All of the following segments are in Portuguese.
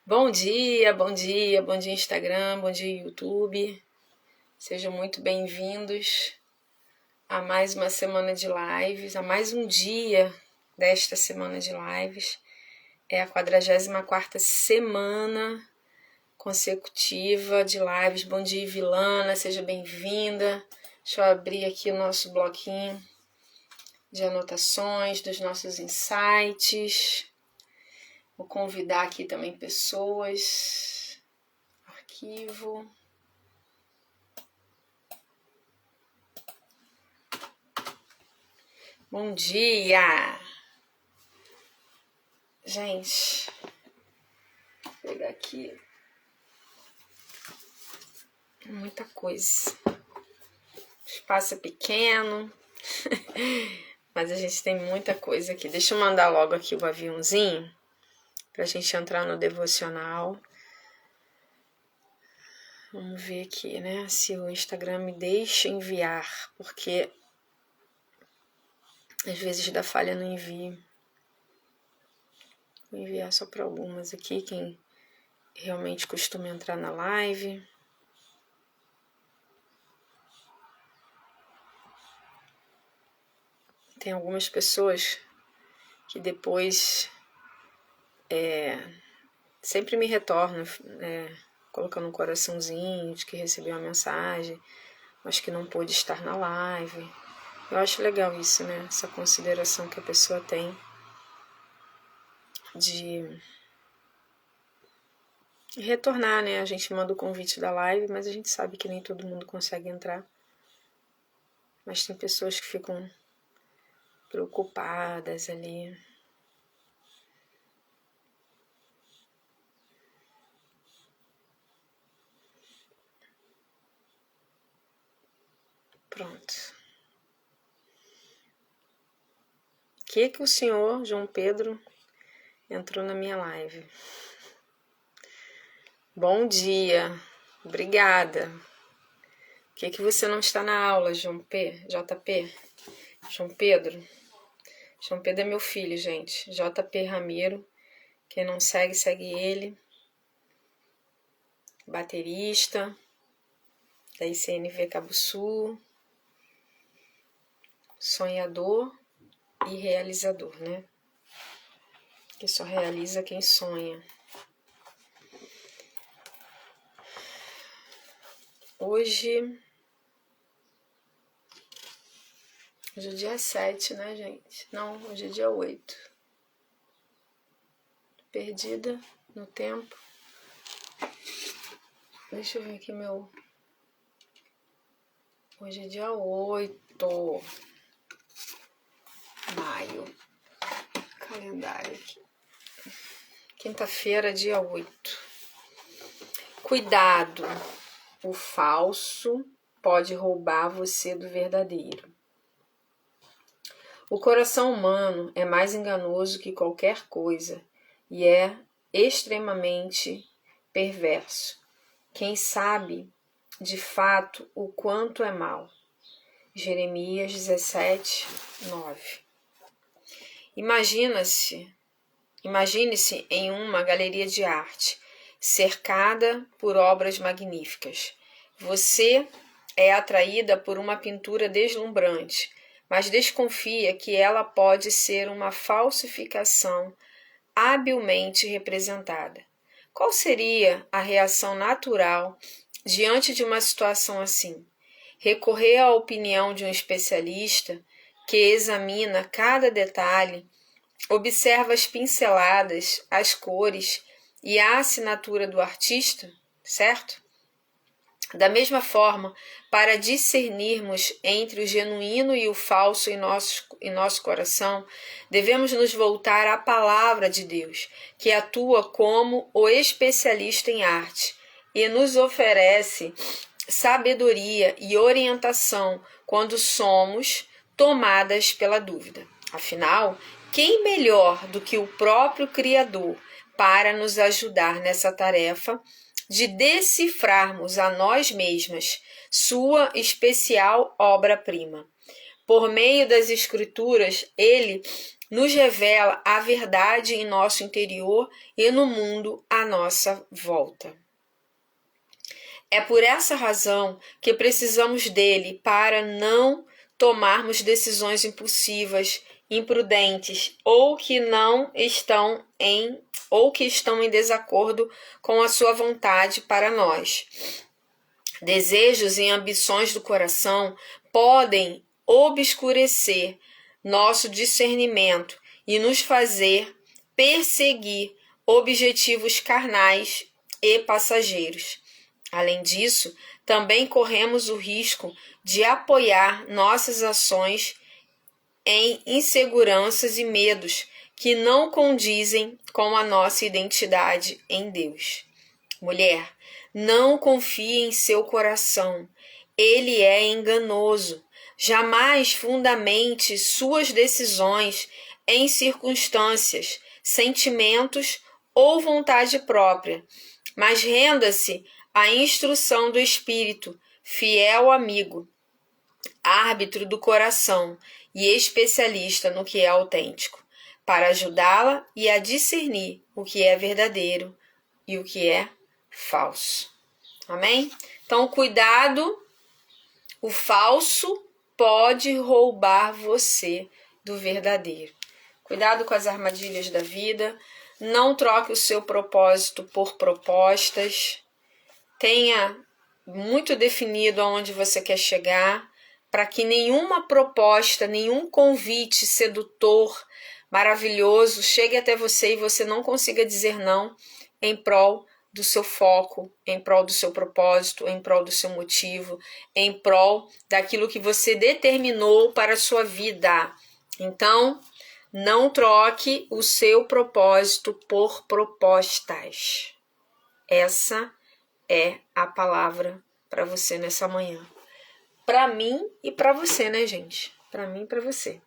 Bom dia, bom dia, bom dia Instagram, bom dia YouTube. Sejam muito bem-vindos a mais uma semana de lives, a mais um dia desta semana de lives. É a 44ª semana consecutiva de lives. Bom dia, Vilana, seja bem-vinda. Deixa eu abrir aqui o nosso bloquinho de anotações dos nossos insights. Vou convidar aqui também pessoas. Arquivo. Bom dia! Gente, vou pegar aqui muita coisa. O espaço é pequeno, mas a gente tem muita coisa aqui. Deixa eu mandar logo aqui o aviãozinho pra gente entrar no devocional. Vamos ver aqui, né? Se o Instagram me deixa enviar, porque às vezes dá falha no envio. Vou enviar só para algumas aqui, quem realmente costuma entrar na live. Tem algumas pessoas que depois sempre me retornam, colocando um coraçãozinho de que recebeu uma mensagem, mas que não pôde estar na live. Eu acho legal isso, né? Essa consideração que a pessoa tem de retornar, né? A gente manda o convite da live, mas a gente sabe que nem todo mundo consegue entrar. Mas tem pessoas que ficam preocupadas ali. Pronto. O que o senhor João Pedro entrou na minha live? Bom dia, obrigada. Por que você não está na aula, JP? João Pedro? João Pedro é meu filho, gente. JP Ramiro. Quem não segue, segue ele. Baterista da ICNV Cabo Sul. Sonhador e realizador, né? Que só realiza quem sonha. Hoje é dia 7, né, gente? Não, hoje é dia 8. Perdida no tempo. Deixa eu ver aqui meu... Hoje é dia 8. Maio. Calendário aqui. Quinta-feira, dia 8. Cuidado. O falso pode roubar você do verdadeiro. O coração humano é mais enganoso que qualquer coisa e é extremamente perverso. Quem sabe, de fato, o quanto é mal? Jeremias 17, 9. Imagine-se em uma galeria de arte, cercada por obras magníficas. Você é atraída por uma pintura deslumbrante, mas desconfia que ela pode ser uma falsificação habilmente representada. Qual seria a reação natural diante de uma situação assim? Recorrer à opinião de um especialista que examina cada detalhe, observa as pinceladas, as cores e a assinatura do artista, certo? Da mesma forma, para discernirmos entre o genuíno e o falso em nosso coração, devemos nos voltar à palavra de Deus, que atua como o especialista em arte e nos oferece sabedoria e orientação quando somos tomadas pela dúvida. Afinal, quem melhor do que o próprio Criador para nos ajudar nessa tarefa de decifrarmos a nós mesmas sua especial obra-prima? Por meio das Escrituras, ele nos revela a verdade em nosso interior e no mundo à nossa volta. É por essa razão que precisamos dele para não tomarmos decisões impulsivas, imprudentes ou que estão em desacordo com a sua vontade para nós. Desejos e ambições do coração podem obscurecer nosso discernimento e nos fazer perseguir objetivos carnais e passageiros. Além disso, também corremos o risco de apoiar nossas ações em inseguranças e medos que não condizem com a nossa identidade em Deus. Mulher, não confie em seu coração. Ele é enganoso. Jamais fundamente suas decisões em circunstâncias, sentimentos ou vontade própria, mas renda-se à instrução do Espírito, fiel amigo, árbitro do coração e especialista no que é autêntico, para ajudá-la e a discernir o que é verdadeiro e o que é falso. Amém? Então, cuidado, o falso pode roubar você do verdadeiro. Cuidado com as armadilhas da vida, não troque o seu propósito por propostas, tenha muito definido aonde você quer chegar, para que nenhuma proposta, nenhum convite sedutor, maravilhoso, chegue até você e você não consiga dizer não em prol do seu foco, em prol do seu propósito, em prol do seu motivo, em prol daquilo que você determinou para a sua vida. Então, não troque o seu propósito por propostas. Essa é a palavra para você nessa manhã. Para mim e para você, né, gente? Para mim e para você.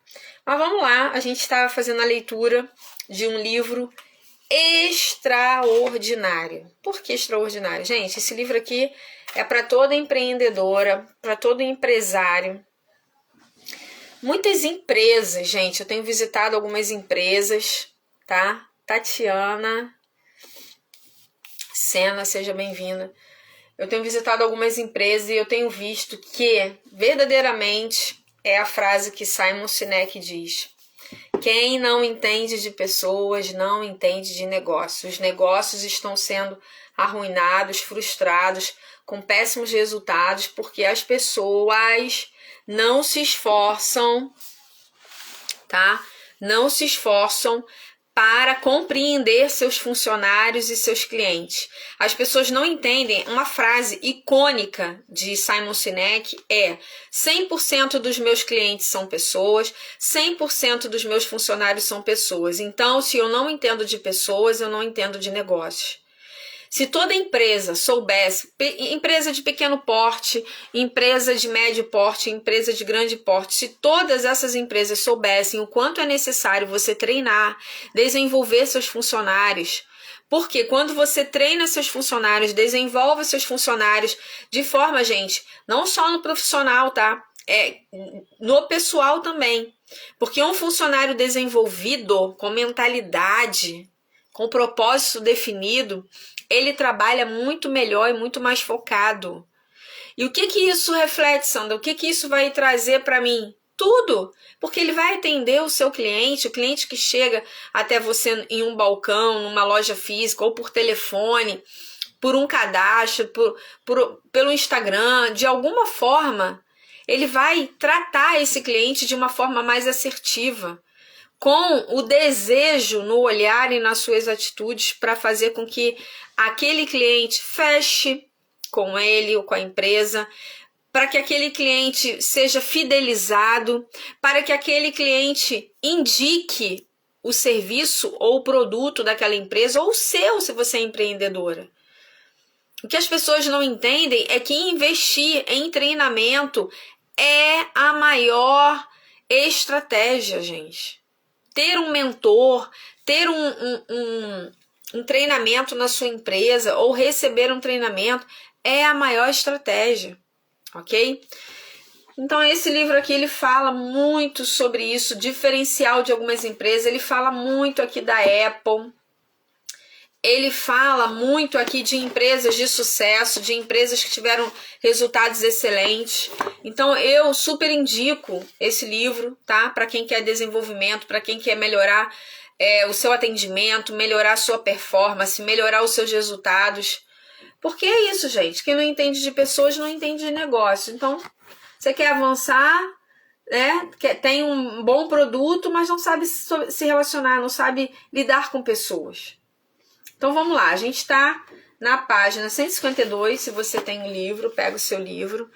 Mas vamos lá, a gente está fazendo a leitura de um livro extraordinário. Por que extraordinário? Gente, esse livro aqui é para toda empreendedora, para todo empresário. Muitas empresas, gente, eu tenho visitado algumas empresas, tá? Tatiana Sena, seja bem-vinda. Eu tenho visitado algumas empresas e eu tenho visto que, verdadeiramente, é a frase que Simon Sinek diz: quem não entende de pessoas não entende de negócios. Os negócios estão sendo arruinados, frustrados, com péssimos resultados, porque as pessoas não se esforçam, tá? Não se esforçam para compreender seus funcionários e seus clientes. As pessoas não entendem. Uma frase icônica de Simon Sinek é: 100% dos meus clientes são pessoas, 100% dos meus funcionários são pessoas. Então, se eu não entendo de pessoas, eu não entendo de negócios. Se toda empresa soubesse, empresa de pequeno porte, empresa de médio porte, empresa de grande porte, se todas essas empresas soubessem o quanto é necessário você treinar, desenvolver seus funcionários, porque quando você treina seus funcionários, desenvolve seus funcionários de forma, gente, não só no profissional, tá? No pessoal também. Porque um funcionário desenvolvido, com mentalidade, com propósito definido, ele trabalha muito melhor e muito mais focado. E o que isso reflete, Sandra? O que isso vai trazer para mim? Tudo! Porque ele vai atender o seu cliente, o cliente que chega até você em um balcão, numa loja física ou por telefone, por um cadastro, pelo Instagram, de alguma forma, ele vai tratar esse cliente de uma forma mais assertiva, com o desejo no olhar e nas suas atitudes para fazer com que aquele cliente feche com ele ou com a empresa, para que aquele cliente seja fidelizado, para que aquele cliente indique o serviço ou o produto daquela empresa ou o seu, se você é empreendedora. O que as pessoas não entendem é que investir em treinamento é a maior estratégia, gente. Ter um mentor, ter um treinamento na sua empresa ou receber um treinamento é a maior estratégia, ok? Então, esse livro aqui, ele fala muito sobre isso, diferencial de algumas empresas. Ele fala muito aqui da Apple. Ele fala muito aqui de empresas de sucesso, de empresas que tiveram resultados excelentes. Então, eu super indico esse livro, tá? Para quem quer desenvolvimento, para quem quer melhorar o seu atendimento, melhorar a sua performance, melhorar os seus resultados. Porque é isso, gente. Quem não entende de pessoas não entende de negócio. Então, você quer avançar, né? Tem um bom produto, mas não sabe se relacionar, não sabe lidar com pessoas. Então vamos lá, a gente está na página 152, se você tem um livro, pega o seu livro.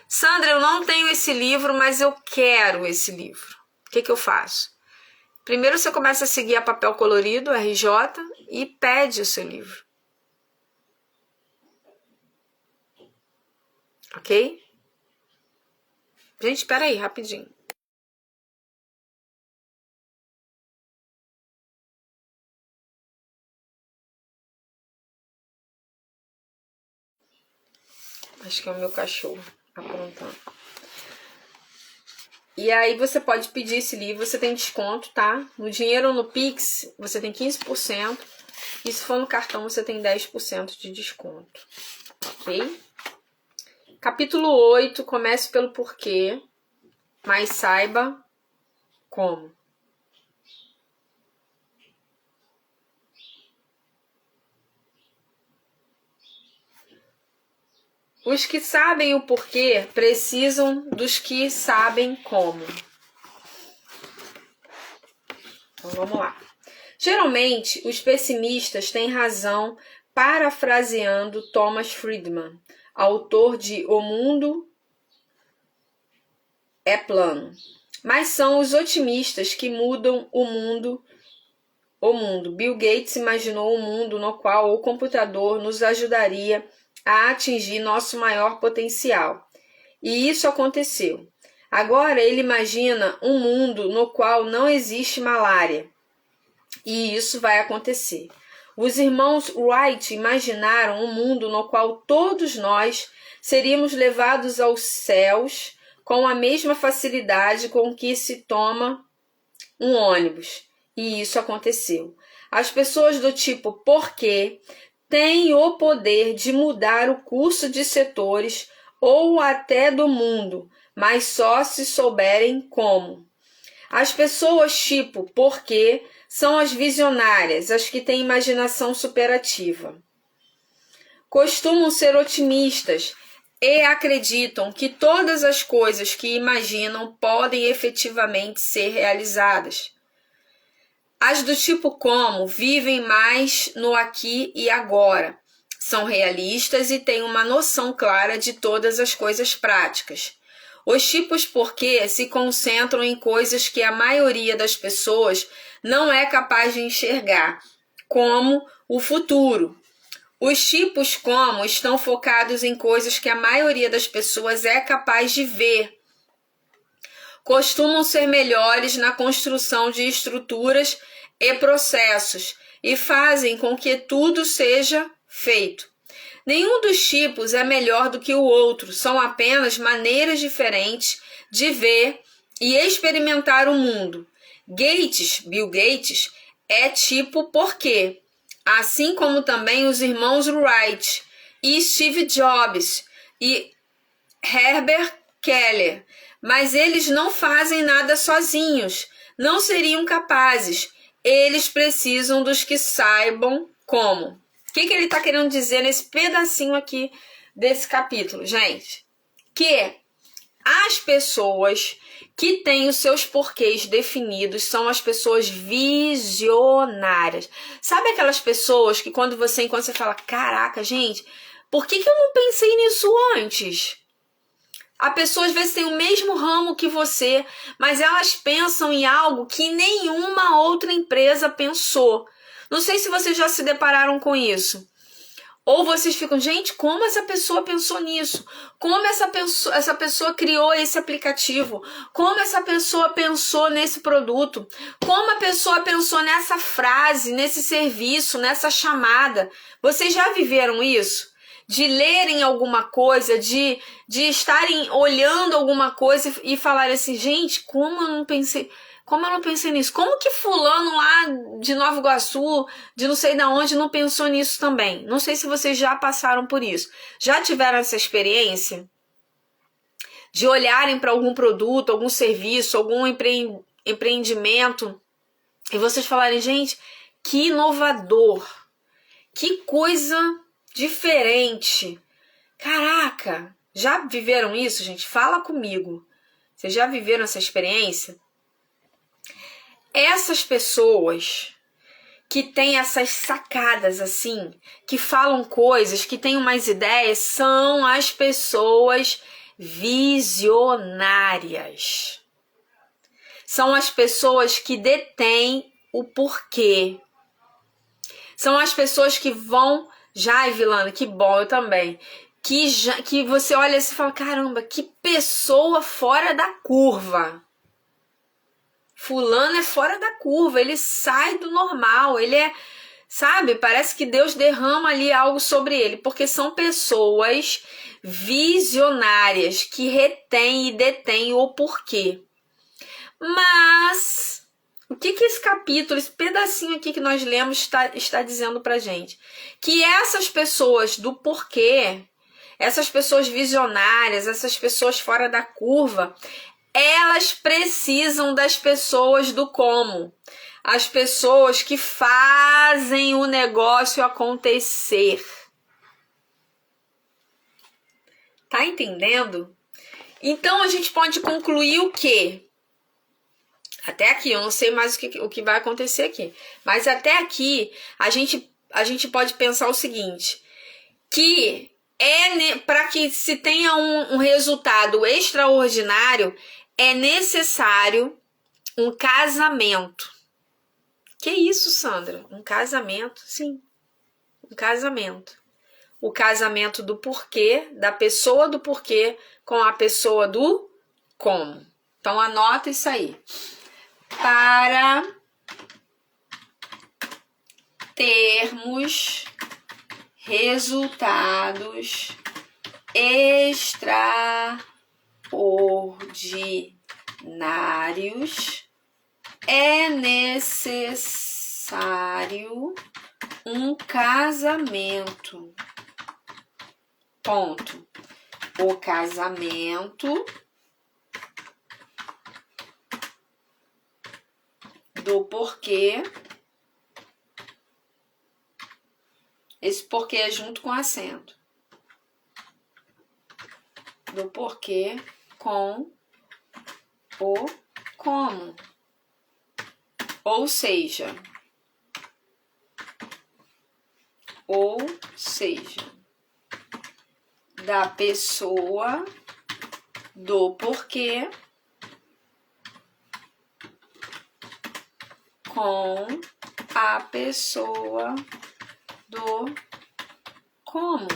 Sandra, eu não tenho esse livro, mas eu quero esse livro. O que eu faço? Primeiro você começa a seguir a Papel Colorido, RJ, e pede o seu livro. Ok? Gente, espera aí, rapidinho. Acho que é o meu cachorro aprontando. E aí você pode pedir esse livro, você tem desconto, tá? No dinheiro ou no Pix, você tem 15%. E se for no cartão, você tem 10% de desconto. Ok? Capítulo 8, comece pelo porquê, mas saiba como. Os que sabem o porquê precisam dos que sabem como. Então vamos lá. Geralmente, os pessimistas têm razão, parafraseando Thomas Friedman, autor de O Mundo é Plano. Mas são os otimistas que mudam o mundo. Bill Gates imaginou um mundo no qual o computador nos ajudaria a atingir nosso maior potencial. E isso aconteceu. Agora ele imagina um mundo no qual não existe malária. E isso vai acontecer. Os irmãos Wright imaginaram um mundo no qual todos nós seríamos levados aos céus com a mesma facilidade com que se toma um ônibus. E isso aconteceu. As pessoas do tipo porquê têm o poder de mudar o curso de setores ou até do mundo, mas só se souberem como. As pessoas tipo porquê são as visionárias, as que têm imaginação superativa. Costumam ser otimistas e acreditam que todas as coisas que imaginam podem efetivamente ser realizadas. As do tipo como vivem mais no aqui e agora. São realistas e têm uma noção clara de todas as coisas práticas. Os tipos porquê se concentram em coisas que a maioria das pessoas não é capaz de enxergar, como o futuro. Os tipos como estão focados em coisas que a maioria das pessoas é capaz de ver. Costumam ser melhores na construção de estruturas e processos e fazem com que tudo seja feito. Nenhum dos tipos é melhor do que o outro, são apenas maneiras diferentes de ver e experimentar o mundo. Bill Gates, é tipo porquê, assim como também os irmãos Wright e Steve Jobs e Herbert Keller, mas eles não fazem nada sozinhos, não seriam capazes, eles precisam dos que saibam como. O que ele está querendo dizer nesse pedacinho aqui desse capítulo, gente? Que as pessoas que têm os seus porquês definidos são as pessoas visionárias. Sabe aquelas pessoas que quando você encontra, você fala, caraca, gente, por que eu não pensei nisso antes? A pessoa às vezes tem o mesmo ramo que você, mas elas pensam em algo que nenhuma outra empresa pensou. Não sei se vocês já se depararam com isso. Ou vocês ficam, gente, como essa pessoa pensou nisso? Como essa pessoa criou esse aplicativo? Como essa pessoa pensou nesse produto? Como a pessoa pensou nessa frase, nesse serviço, nessa chamada? Vocês já viveram isso? de lerem alguma coisa, de estarem olhando alguma coisa e falarem assim, gente, como eu não pensei nisso? Como que fulano lá de Nova Iguaçu, de não sei de onde, não pensou nisso também? Não sei se vocês já passaram por isso. Já tiveram essa experiência de olharem para algum produto, algum serviço, algum empreendimento e vocês falarem, gente, que inovador, que coisa diferente. Caraca, já viveram isso, gente? Fala comigo. Vocês já viveram essa experiência? Essas pessoas que têm essas sacadas assim, que falam coisas, que têm umas ideias, são as pessoas visionárias. São as pessoas que detêm o porquê. São as pessoas que vão... Já, Vilana, que bom, eu também. Que você olha assim e fala, caramba, que pessoa fora da curva. Fulano é fora da curva, ele sai do normal, ele é, sabe, parece que Deus derrama ali algo sobre ele, porque são pessoas visionárias que retêm e detêm o porquê. Mas o que esse capítulo, esse pedacinho aqui que nós lemos está dizendo pra gente? Que essas pessoas do porquê, essas pessoas visionárias, essas pessoas fora da curva, elas precisam das pessoas do como. As pessoas que fazem o negócio acontecer. Tá entendendo? Então a gente pode concluir o quê? Até aqui, eu não sei mais o que vai acontecer aqui. Mas até aqui, a gente pode pensar o seguinte. Que para que se tenha um resultado extraordinário, é necessário um casamento. Que isso, Sandra? Um casamento? Sim, um casamento. O casamento do porquê, da pessoa do porquê com a pessoa do como. Então, anota isso aí. Para termos resultados extraordinários, é necessário um casamento. Ponto. O casamento do porquê. Esse porquê é junto com acento. Do porquê com o como. Ou seja, da pessoa do porquê com a pessoa do como.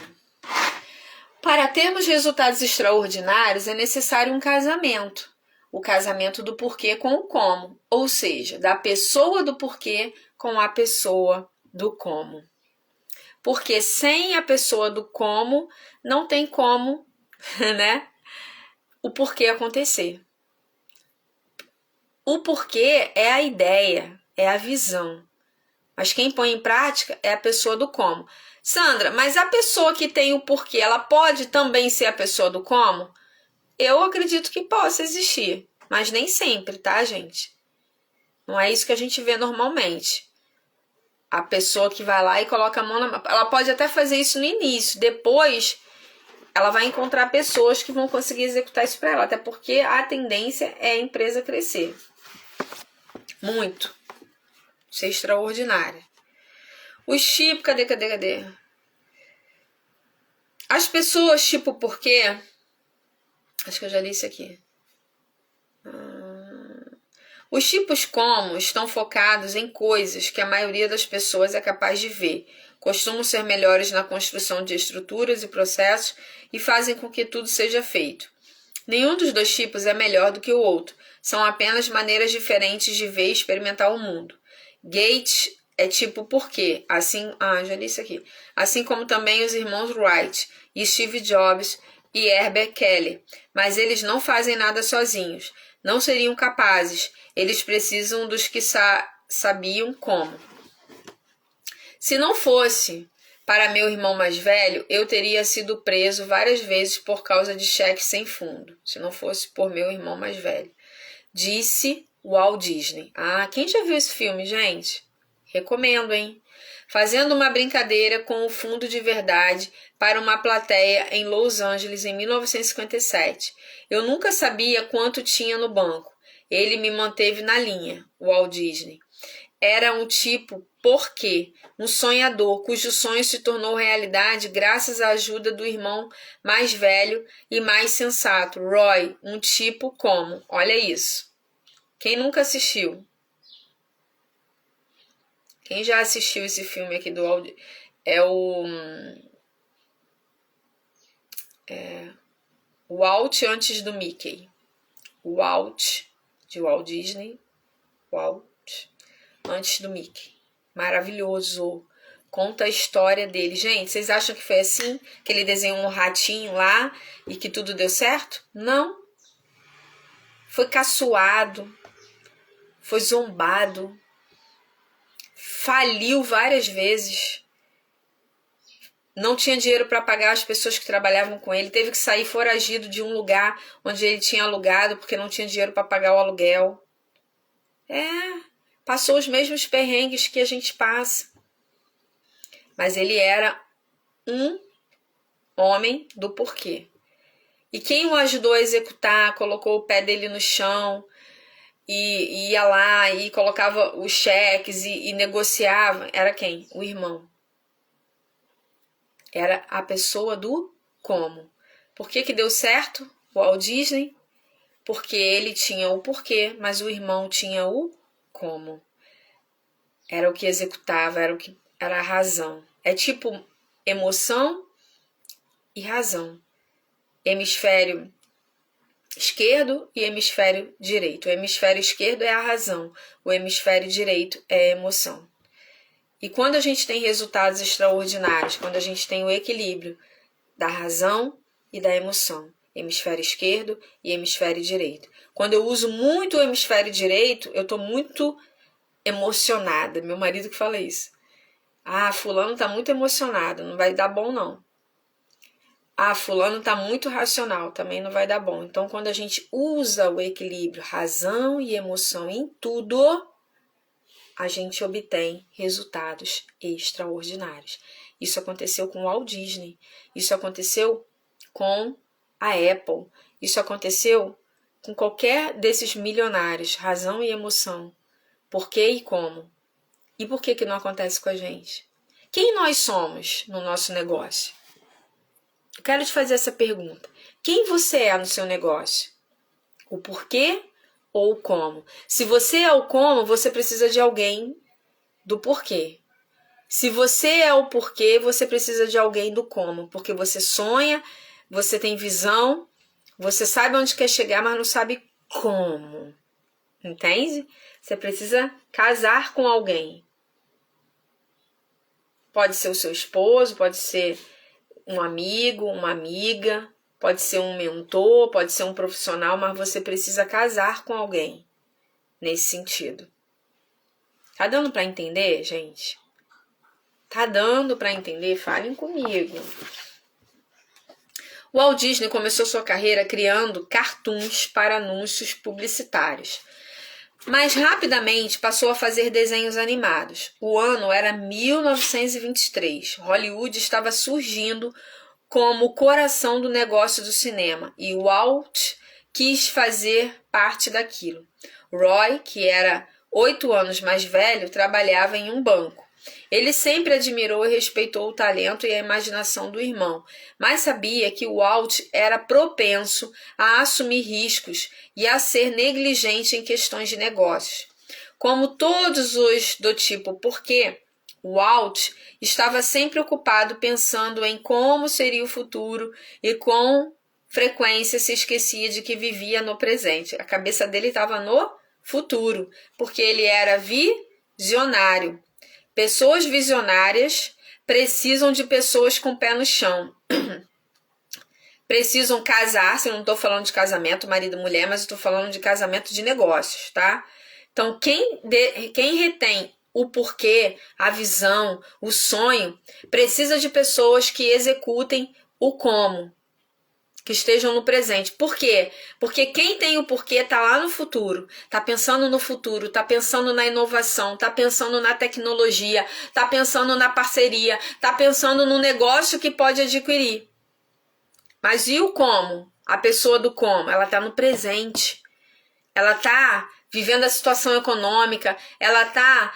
Para termos resultados extraordinários, é necessário um casamento. O casamento do porquê com o como. Ou seja, da pessoa do porquê com a pessoa do como. Porque sem a pessoa do como, não tem como, né, o porquê acontecer. O porquê é a ideia, é a visão. Mas quem põe em prática é a pessoa do como. Sandra, mas a pessoa que tem o porquê, ela pode também ser a pessoa do como? Eu acredito que possa existir, mas nem sempre, tá, gente? Não é isso que a gente vê normalmente. A pessoa que vai lá e coloca a mão na... Ela pode até fazer isso no início, depois ela vai encontrar pessoas que vão conseguir executar isso para ela, até porque a tendência é a empresa crescer. Muito. Ser extraordinária. Os tipos, cadê? As pessoas tipo porquê, acho que eu já li isso aqui. Os tipos como estão focados em coisas que a maioria das pessoas é capaz de ver. Costumam ser melhores na construção de estruturas e processos e fazem com que tudo seja feito. Nenhum dos dois tipos é melhor do que o outro. São apenas maneiras diferentes de ver e experimentar o mundo. Gates é tipo por quê? Assim, já li isso aqui. Assim como também os irmãos Wright e Steve Jobs e Herbert Kelly. Mas eles não fazem nada sozinhos. Não seriam capazes. Eles precisam dos que sabiam como. Se não fosse para meu irmão mais velho, eu teria sido preso várias vezes por causa de cheque sem fundo. Se não fosse por meu irmão mais velho. Disse Walt Disney. Quem já viu esse filme, gente? Recomendo, hein? Fazendo uma brincadeira com o fundo de verdade para uma plateia em Los Angeles em 1957. Eu nunca sabia quanto tinha no banco. Ele me manteve na linha, Walt Disney. Era um tipo porquê, um sonhador cujo sonho se tornou realidade graças à ajuda do irmão mais velho e mais sensato, Roy, um tipo como. Olha isso. Quem nunca assistiu? Quem já assistiu esse filme aqui do Walt? É o Walt antes do Mickey. Walt, de Walt Disney. Walt antes do Mickey. Maravilhoso. Conta a história dele. Gente, vocês acham que foi assim? Que ele desenhou um ratinho lá e que tudo deu certo? Não. Foi caçoado. Foi zombado. Faliu várias vezes. Não tinha dinheiro para pagar as pessoas que trabalhavam com ele. Teve que sair foragido de um lugar onde ele tinha alugado porque não tinha dinheiro para pagar o aluguel. Passou os mesmos perrengues que a gente passa. Mas ele era um homem do porquê. E quem o ajudou a executar, colocou o pé dele no chão e ia lá e colocava os cheques e negociava, era quem? O irmão. Era a pessoa do como. Por que deu certo o Walt Disney? Porque ele tinha o porquê, mas o irmão tinha o como. Era o que executava, era a razão. É tipo emoção e razão. Hemisfério esquerdo e hemisfério direito. O hemisfério esquerdo é a razão, o hemisfério direito é a emoção. E quando a gente tem resultados extraordinários, quando a gente tem o equilíbrio da razão e da emoção, hemisfério esquerdo e hemisfério direito. Quando eu uso muito o hemisfério direito, eu estou muito emocionada. Meu marido que fala isso. Fulano está muito emocionado, não vai dar bom não. Fulano está muito racional, também não vai dar bom. Então, quando a gente usa o equilíbrio, razão e emoção em tudo, a gente obtém resultados extraordinários. Isso aconteceu com o Walt Disney, isso aconteceu com a Apple, isso aconteceu com qualquer desses milionários, razão e emoção. Por quê e como? E por que não acontece com a gente? Quem nós somos no nosso negócio? Eu quero te fazer essa pergunta. Quem você é no seu negócio? O porquê ou o como? Se você é o como, você precisa de alguém do porquê. Se você é o porquê, você precisa de alguém do como. Porque você sonha, você tem visão, você sabe onde quer chegar, mas não sabe como. Entende? Você precisa casar com alguém. Pode ser o seu esposo, pode ser um amigo, uma amiga, pode ser um mentor, pode ser um profissional, mas você precisa casar com alguém nesse sentido. Tá dando para entender, gente? Tá dando para entender? Falem comigo. O Walt Disney começou sua carreira criando cartoons para anúncios publicitários, mas rapidamente passou a fazer desenhos animados. O ano era 1923. Hollywood estava surgindo como o coração do negócio do cinema e Walt quis fazer parte daquilo. Roy, que era 8 anos mais velho, trabalhava em um banco. Ele sempre admirou e respeitou o talento e a imaginação do irmão, mas sabia que Walt era propenso a assumir riscos e a ser negligente em questões de negócios. Como todos os do tipo porquê, Walt estava sempre ocupado pensando em como seria o futuro e com frequência se esquecia de que vivia no presente. A cabeça dele estava no futuro, porque ele era visionário. Pessoas visionárias precisam de pessoas com o pé no chão. Precisam casar-se, eu não estou falando de casamento marido e mulher, mas estou falando de casamento de negócios, tá? Então, quem retém o porquê, a visão, o sonho, precisa de pessoas que executem o como, que estejam no presente. Por quê? Porque quem tem o porquê está lá no futuro, está pensando no futuro, está pensando na inovação, está pensando na tecnologia, está pensando na parceria, está pensando no negócio que pode adquirir. Mas e o como? A pessoa do como? Ela está no presente. Ela está vivendo a situação econômica, ela está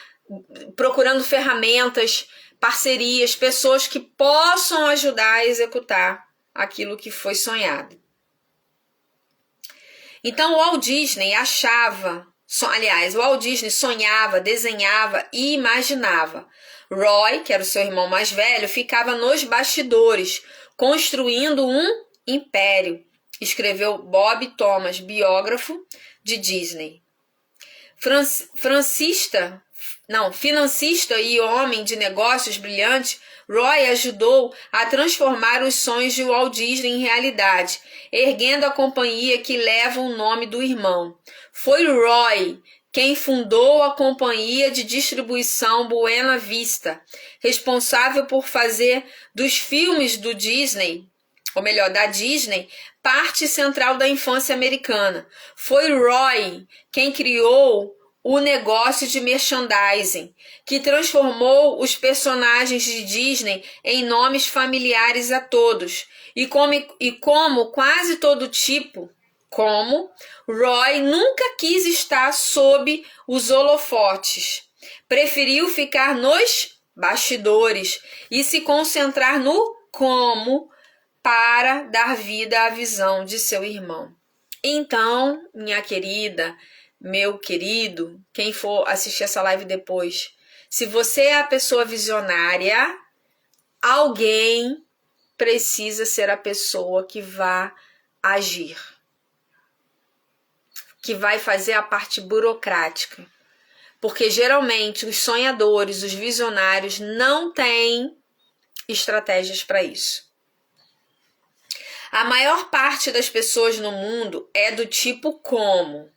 procurando ferramentas, parcerias, pessoas que possam ajudar a executar aquilo que foi sonhado. Então o Walt Disney o Walt Disney sonhava, desenhava e imaginava. Roy, que era o seu irmão mais velho, ficava nos bastidores, construindo um império, escreveu Bob Thomas, biógrafo de Disney. Financista e homem de negócios brilhante, Roy ajudou a transformar os sonhos de Walt Disney em realidade, erguendo a companhia que leva o nome do irmão. Foi Roy quem fundou a companhia de distribuição Buena Vista, responsável por fazer dos filmes do Disney, ou melhor, da Disney, parte central da infância americana. Foi Roy quem criou o negócio de merchandising, que transformou os personagens de Disney em nomes familiares a todos. E como quase todo tipo, Roy nunca quis estar sob os holofotes. Preferiu ficar nos bastidores e se concentrar no como para dar vida à visão de seu irmão. Então, minha querida, meu querido, quem for assistir essa live depois, se você é a pessoa visionária, alguém precisa ser a pessoa que vai agir, que vai fazer a parte burocrática. Porque geralmente os sonhadores, os visionários não têm estratégias para isso. A maior parte das pessoas no mundo é do tipo como.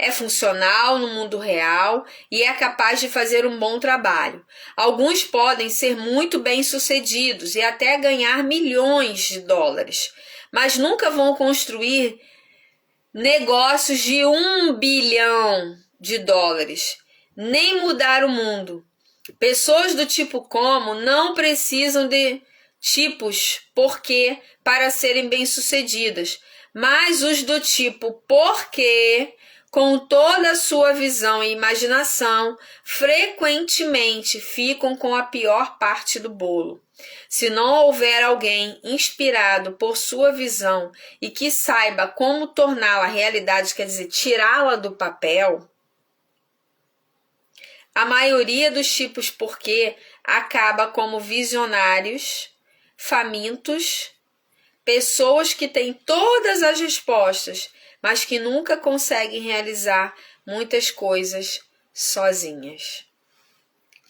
É funcional no mundo real e é capaz de fazer um bom trabalho. Alguns podem ser muito bem-sucedidos e até ganhar milhões de dólares, mas nunca vão construir negócios de 1 bilhão de dólares, nem mudar o mundo. Pessoas do tipo como não precisam de tipos porquê para serem bem-sucedidas, mas os do tipo porquê, com toda a sua visão e imaginação, frequentemente ficam com a pior parte do bolo. Se não houver alguém inspirado por sua visão e que saiba como torná-la realidade, quer dizer, tirá-la do papel, a maioria dos tipos porquê acaba como visionários, famintos, pessoas que têm todas as respostas, mas que nunca conseguem realizar muitas coisas sozinhas.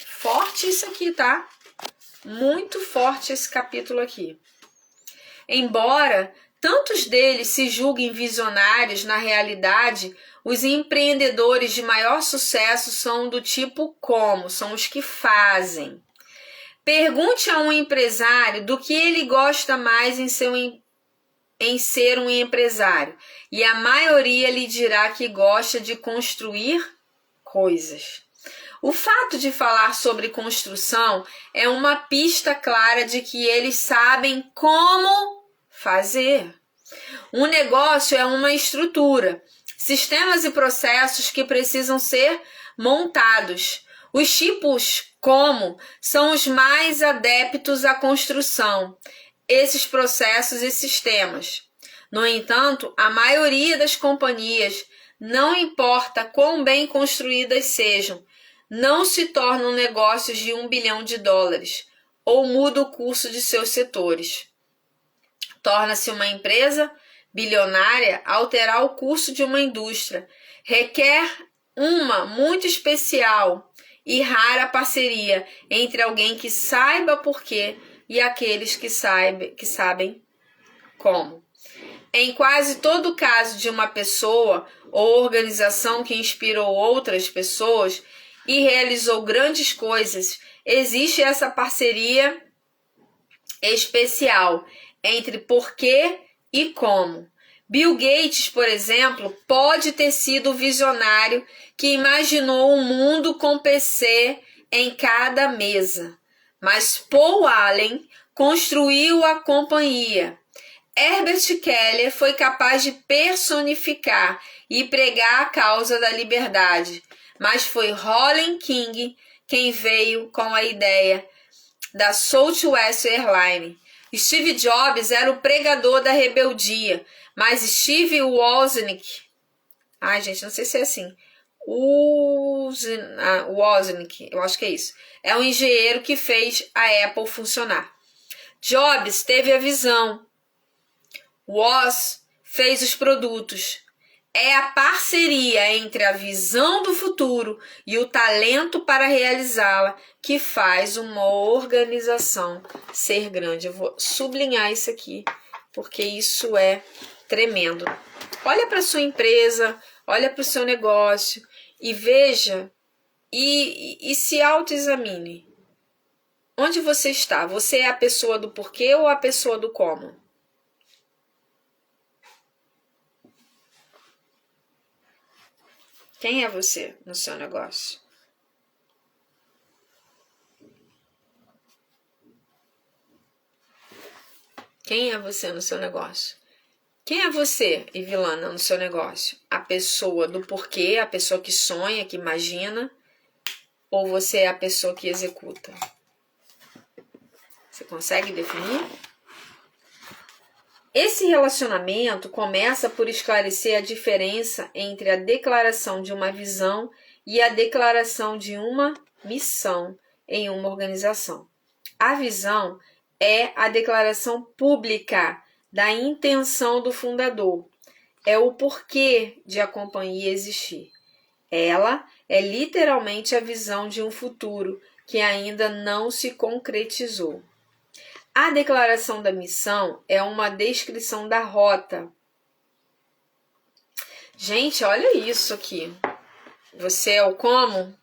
Forte isso aqui, tá? Muito forte esse capítulo aqui. Embora tantos deles se julguem visionários, na realidade, os empreendedores de maior sucesso são do tipo como, são os que fazem. Pergunte a um empresário do que ele gosta mais em ser um empresário, e a maioria lhe dirá que gosta de construir coisas. O fato de falar sobre construção é uma pista clara de que eles sabem como fazer. Um negócio é uma estrutura, sistemas e processos que precisam ser montados. Os tipos como são os mais adeptos à construção, esses processos e sistemas. No entanto, a maioria das companhias, não importa quão bem construídas sejam, não se tornam negócios de 1 bilhão de dólares ou muda o curso de seus setores. Torna-se uma empresa bilionária alterar o curso de uma indústria. Requer uma muito especial e rara parceria entre alguém que saiba por quê e aqueles que sabem como. Em quase todo caso de uma pessoa ou organização que inspirou outras pessoas e realizou grandes coisas, existe essa parceria especial entre porquê e como. Bill Gates, por exemplo, pode ter sido o visionário que imaginou um mundo com PC em cada mesa, mas Paul Allen construiu a companhia. Herbert Keller foi capaz de personificar e pregar a causa da liberdade, mas foi Rollin King quem veio com a ideia da Southwest Airlines. Steve Jobs era o pregador da rebeldia, mas Steve Wozniak, gente, não sei se é assim, Wozniak, eu acho que é isso, é o engenheiro que fez a Apple funcionar. Jobs teve a visão, Woz fez os produtos. É a parceria entre a visão do futuro e o talento para realizá-la que faz uma organização ser grande. Eu vou sublinhar isso aqui, porque isso é tremendo. Olha para a sua empresa, olha para o seu negócio e veja e se autoexamine. Onde você está? Você é a pessoa do porquê ou a pessoa do como? Quem é você no seu negócio? Quem é você no seu negócio? Quem é você, Ivilana, no seu negócio? A pessoa do porquê, a pessoa que sonha, que imagina, ou você é a pessoa que executa? Você consegue definir? Esse relacionamento começa por esclarecer a diferença entre a declaração de uma visão e a declaração de uma missão em uma organização. A visão é a declaração pública da intenção do fundador, é o porquê de a companhia existir. Ela é literalmente a visão de um futuro que ainda não se concretizou. A declaração da missão é uma descrição da rota. Gente, olha isso aqui. Você é o como?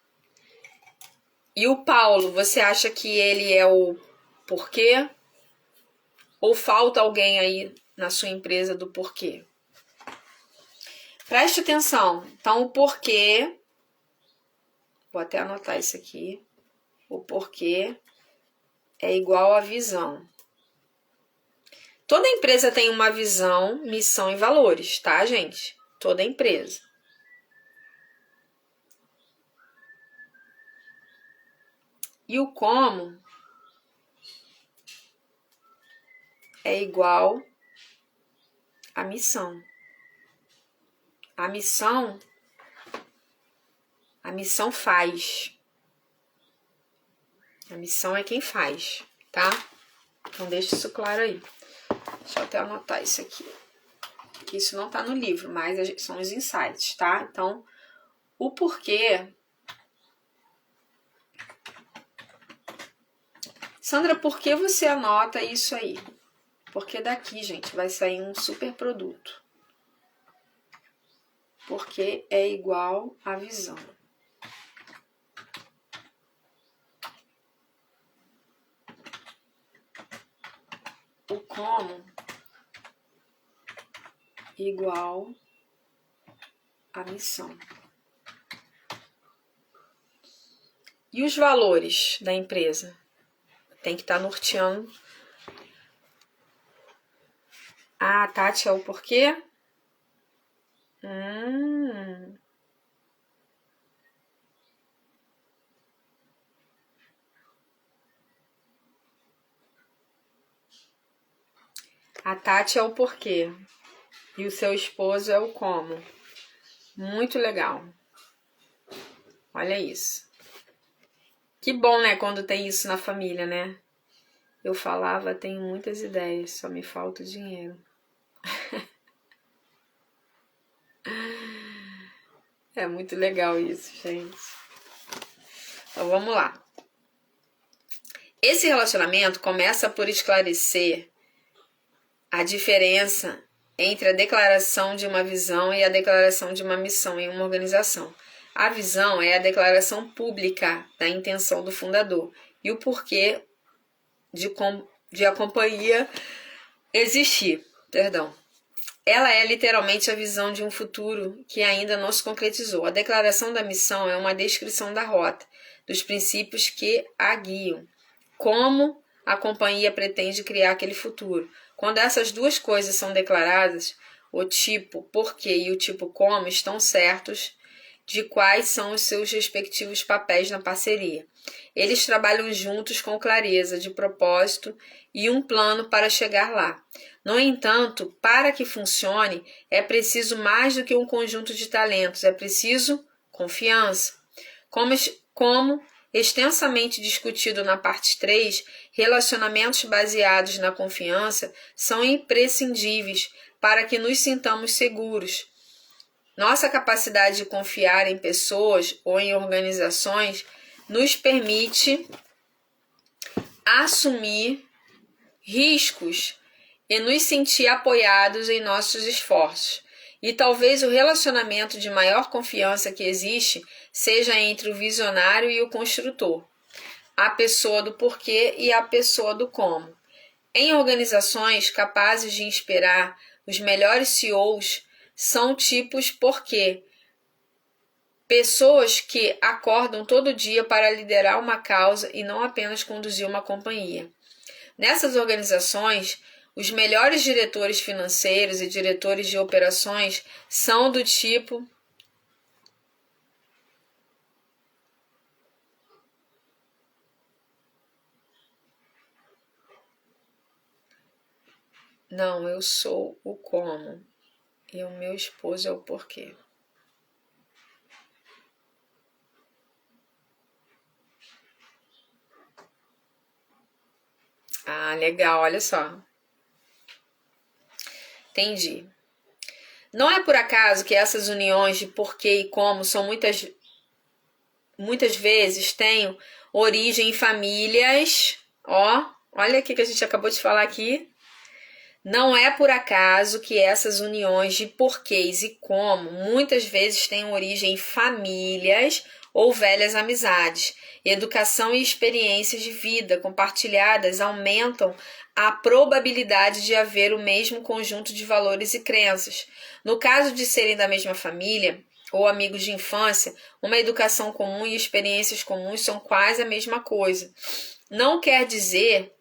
E o Paulo, você acha que ele é o porquê? Ou falta alguém aí na sua empresa do porquê? Preste atenção. Então, o porquê, vou até anotar isso aqui. O porquê é igual à visão. Toda empresa tem uma visão, missão e valores, tá, gente? Toda empresa. E o como é igual à missão. A missão faz. A missão é quem faz, tá? Então deixa isso claro aí. Deixa eu até anotar isso aqui. Que isso não tá no livro, mas são os insights, tá? Então, o porquê. Sandra, por que você anota isso aí? Porque daqui, gente, vai sair um super produto. Porque é igual à visão. O como igual à missão. E os valores da empresa? Tem que estar norteando. Ah, Tati, é o porquê? A Tati é o porquê. E o seu esposo é o como. Muito legal. Olha isso. Que bom, né, quando tem isso na família, né? Eu falava, tenho muitas ideias, só me falta o dinheiro. É muito legal isso, gente. Então vamos lá. Esse relacionamento começa por esclarecer a diferença entre a declaração de uma visão e a declaração de uma missão em uma organização. A visão é a declaração pública da intenção do fundador e o porquê de a companhia existir. Ela é literalmente a visão de um futuro que ainda não se concretizou. A declaração da missão é uma descrição da rota, dos princípios que a guiam, como a companhia pretende criar aquele futuro. Quando essas duas coisas são declaradas, o tipo porquê e o tipo como estão certos de quais são os seus respectivos papéis na parceria. Eles trabalham juntos com clareza de propósito e um plano para chegar lá. No entanto, para que funcione, é preciso mais do que um conjunto de talentos, é preciso confiança. Como extensamente discutido na parte 3, relacionamentos baseados na confiança são imprescindíveis para que nos sintamos seguros. Nossa capacidade de confiar em pessoas ou em organizações nos permite assumir riscos e nos sentir apoiados em nossos esforços. E talvez o relacionamento de maior confiança que existe seja entre o visionário e o construtor, a pessoa do porquê e a pessoa do como. Em organizações capazes de inspirar, os melhores CEOs são tipos porquê. Pessoas que acordam todo dia para liderar uma causa e não apenas conduzir uma companhia. Nessas organizações, os melhores diretores financeiros e diretores de operações são do tipo não, eu sou o como e o meu esposo é o porquê. Ah, legal, olha só. Entendi. Não é por acaso que essas uniões de porquê e como são muitas vezes têm origem em famílias. Olha o que a gente acabou de falar aqui. Não é por acaso que essas uniões de porquês e como muitas vezes têm origem em famílias ou velhas amizades. Educação e experiências de vida compartilhadas aumentam a probabilidade de haver o mesmo conjunto de valores e crenças. No caso de serem da mesma família ou amigos de infância, uma educação comum e experiências comuns são quase a mesma coisa. Não quer dizer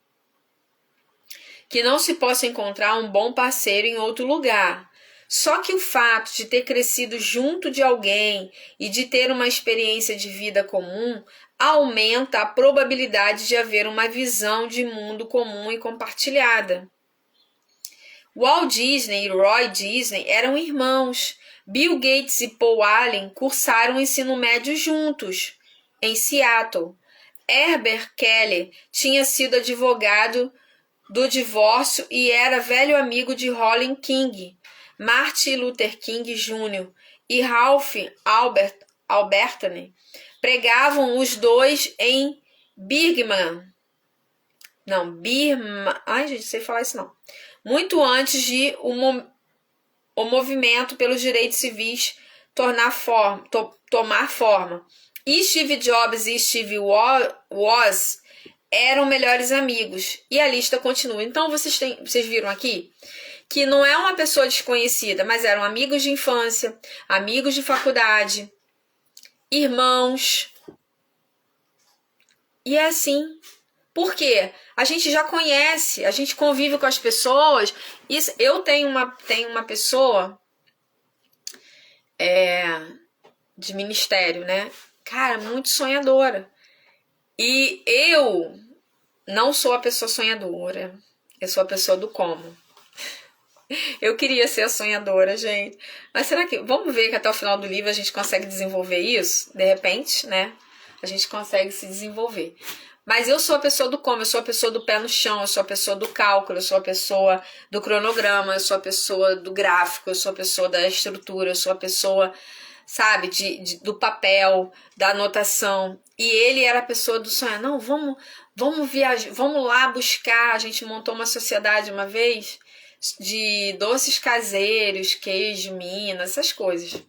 que não se possa encontrar um bom parceiro em outro lugar. Só que o fato de ter crescido junto de alguém e de ter uma experiência de vida comum aumenta a probabilidade de haver uma visão de mundo comum e compartilhada. Walt Disney e Roy Disney eram irmãos. Bill Gates e Paul Allen cursaram o ensino médio juntos, em Seattle. Herbert Keller tinha sido advogado do divórcio e era velho amigo de Rodney King. Martin Luther King Jr. e Ralph Albertine pregavam os dois em Birmingham. Ai, gente, não sei falar isso não. Muito antes de o movimento pelos direitos civis tomar forma. E Steve Jobs e Steve Woz eram melhores amigos. E a lista continua. Então, vocês viram aqui que não é uma pessoa desconhecida, mas eram amigos de infância, amigos de faculdade, irmãos. E é assim. Por quê? A gente já conhece, a gente convive com as pessoas. Eu tenho uma pessoa de ministério, né? Cara, muito sonhadora. E eu não sou a pessoa sonhadora. Eu sou a pessoa do como. Eu queria ser a sonhadora, gente. Mas será que... Vamos ver que até o final do livro a gente consegue desenvolver isso? De repente, né? A gente consegue se desenvolver. Mas eu sou a pessoa do como, eu sou a pessoa do pé no chão, eu sou a pessoa do cálculo, eu sou a pessoa do cronograma, eu sou a pessoa do gráfico, eu sou a pessoa da estrutura, eu sou a pessoa sabe, do papel, da anotação. E ele era a pessoa do sonho. Não, vamos viajar, vamos lá buscar. A gente montou uma sociedade uma vez de doces caseiros, queijo, Minas, essas coisas.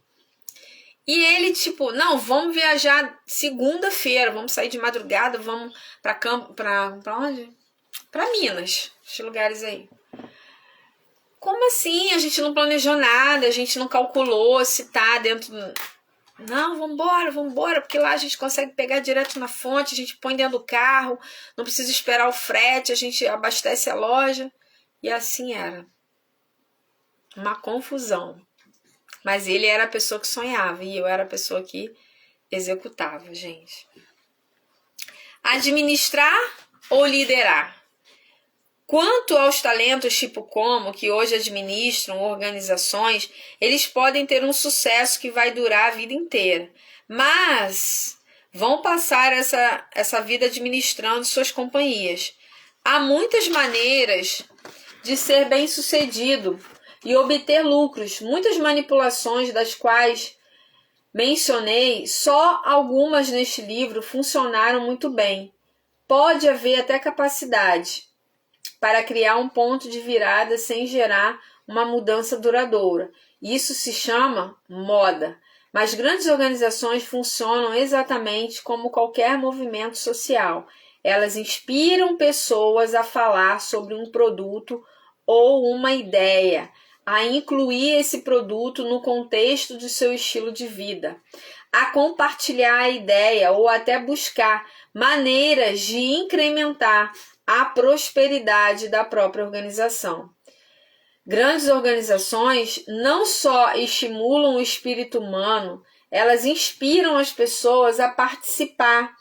E ele, tipo, não, vamos viajar segunda-feira, vamos sair de madrugada, vamos pra onde? Pra Minas, esses lugares aí. Como assim? A gente não planejou nada, a gente não calculou se tá dentro do... Não, vambora, porque lá a gente consegue pegar direto na fonte, a gente põe dentro do carro, não precisa esperar o frete, a gente abastece a loja. E assim era. Uma confusão. Mas ele era a pessoa que sonhava e eu era a pessoa que executava, gente. Administrar ou liderar? Quanto aos talentos tipo como, que hoje administram organizações, eles podem ter um sucesso que vai durar a vida inteira. Mas vão passar essa vida administrando suas companhias. Há muitas maneiras de ser bem-sucedido e obter lucros, muitas manipulações das quais mencionei, só algumas neste livro funcionaram muito bem. Pode haver até capacidade para criar um ponto de virada sem gerar uma mudança duradoura. Isso se chama moda. Mas grandes organizações funcionam exatamente como qualquer movimento social. Elas inspiram pessoas a falar sobre um produto ou uma ideia, a incluir esse produto no contexto de seu estilo de vida, a compartilhar a ideia ou até buscar maneiras de incrementar a prosperidade da própria organização. Grandes organizações não só estimulam o espírito humano, elas inspiram as pessoas a participar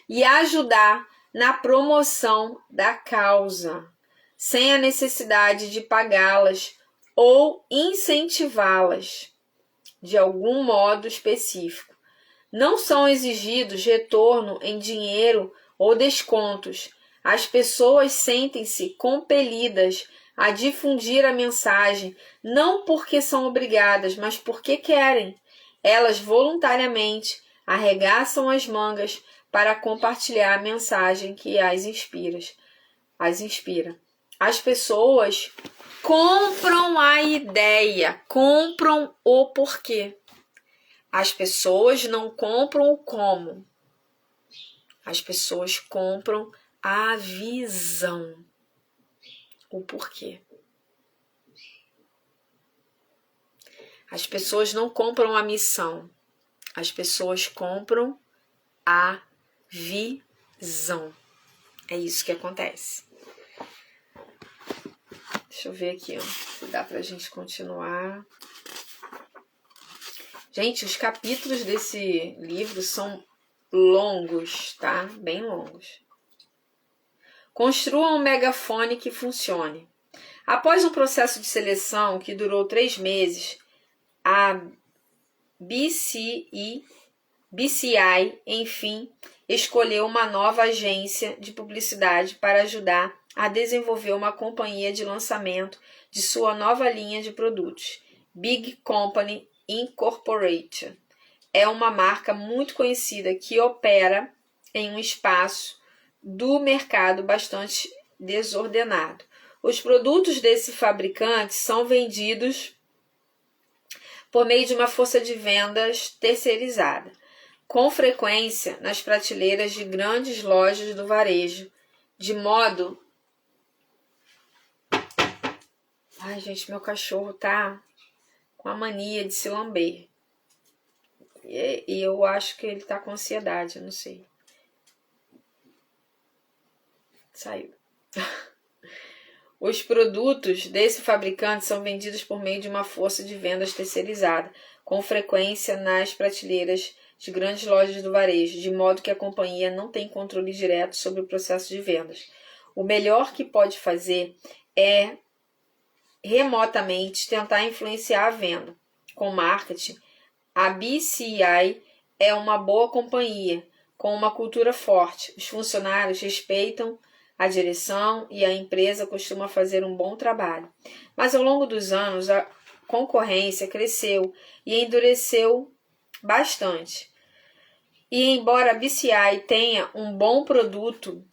e a ajudar na promoção da causa, sem a necessidade de pagá-las ou incentivá-las de algum modo específico. Não são exigidos retorno em dinheiro ou descontos. As pessoas sentem-se compelidas a difundir a mensagem, não porque são obrigadas, mas porque querem. Elas voluntariamente arregaçam as mangas para compartilhar a mensagem que as inspira. As pessoas compram a ideia, compram o porquê. As pessoas não compram o como. As pessoas compram a visão, o porquê. As pessoas não compram a missão. As pessoas compram a visão. É isso que acontece. Deixa eu ver aqui, ó, se dá pra gente continuar. Gente, os capítulos desse livro são longos, tá? Bem longos. Construa um megafone que funcione. Após um processo de seleção que durou 3 meses, a BCI, enfim, escolheu uma nova agência de publicidade para ajudar a desenvolver uma companhia de lançamento de sua nova linha de produtos. Big Company Incorporated é uma marca muito conhecida que opera em um espaço do mercado bastante desordenado. Os produtos desse fabricante são vendidos por meio de uma força de vendas terceirizada, com frequência nas prateleiras de grandes lojas do varejo, de modo... Ai, gente, meu cachorro tá com a mania de se lamber. E eu acho que ele tá com ansiedade, eu não sei. Saiu. Os produtos desse fabricante são vendidos por meio de uma força de vendas terceirizada, com frequência nas prateleiras de grandes lojas do varejo, de modo que a companhia não tem controle direto sobre o processo de vendas. O melhor que pode fazer é remotamente tentar influenciar a venda. Com marketing, a BCI é uma boa companhia, com uma cultura forte. Os funcionários respeitam a direção e a empresa costuma fazer um bom trabalho. Mas ao longo dos anos, a concorrência cresceu e endureceu bastante. E embora a BCI tenha um bom produto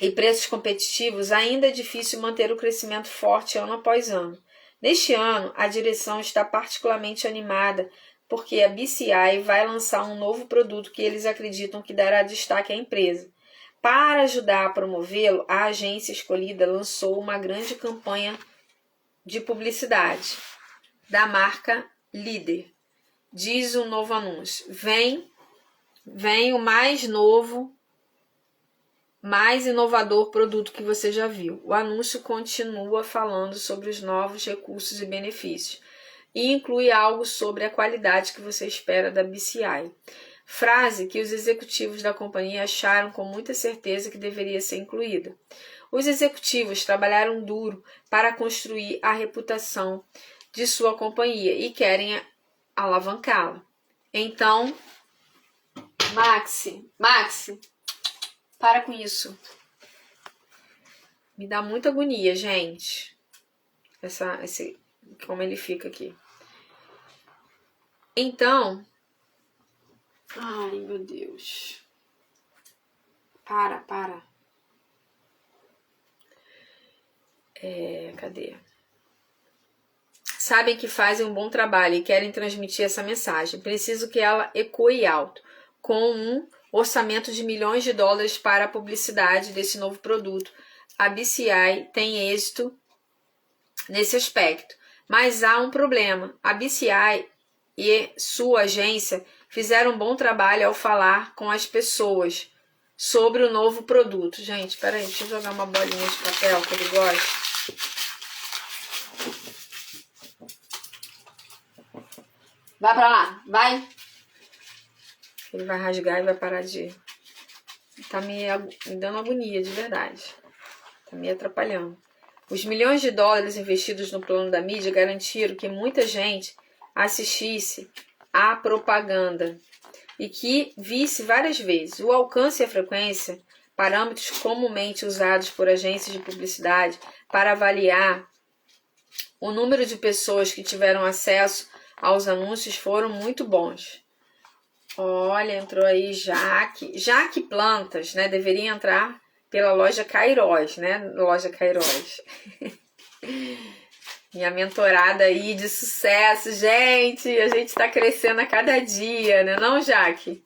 e preços competitivos, ainda é difícil manter o crescimento forte ano após ano. Neste ano, a direção está particularmente animada porque a BCI vai lançar um novo produto que eles acreditam que dará destaque à empresa. Para ajudar a promovê-lo, a agência escolhida lançou uma grande campanha de publicidade da marca Líder. Diz o novo anúncio: vem o mais novo, mais inovador produto que você já viu. O anúncio continua falando sobre os novos recursos e benefícios e inclui algo sobre a qualidade que você espera da BCI. Frase que os executivos da companhia acharam com muita certeza que deveria ser incluída. Os executivos trabalharam duro para construir a reputação de sua companhia e querem alavancá-la. Então, Maxi, para com isso. Me dá muita agonia, gente. Como ele fica aqui. Então, ai, meu Deus. Para. Cadê? Sabem que fazem um bom trabalho e querem transmitir essa mensagem. Preciso que ela ecoe alto, com um orçamento de milhões de dólares para a publicidade desse novo produto. A BCI tem êxito nesse aspecto, mas há um problema. A BCI e sua agência fizeram um bom trabalho ao falar com as pessoas sobre o novo produto. Gente, peraí, deixa eu jogar uma bolinha de papel que ele gosta. Vai pra lá, vai. Ele vai rasgar e vai parar de... Tá me dando agonia, de verdade. Tá me atrapalhando. Os milhões de dólares investidos no plano da mídia garantiram que muita gente assistisse à propaganda e que visse várias vezes. O alcance e a frequência, parâmetros comumente usados por agências de publicidade para avaliar o número de pessoas que tiveram acesso aos anúncios, foram muito bons. Olha, entrou aí Jaque Plantas, né? Deveria entrar pela loja Cairós, né? Loja Cairós. Minha mentorada aí de sucesso, gente. A gente tá crescendo a cada dia, né? Não, Jaque?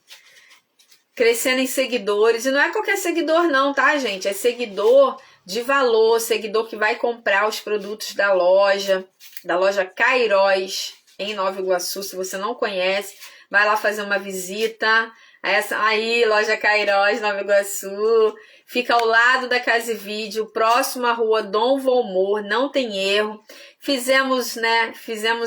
Crescendo em seguidores. E não é qualquer seguidor não, tá, gente? É seguidor de valor, seguidor que vai comprar os produtos da loja Cairós, em Nova Iguaçu. Se você não conhece, vai lá fazer uma visita. Loja Cairós, Nova Iguaçu. Fica ao lado da Casa e Vídeo, próximo à rua Dom Volmor, não tem erro. Fizemos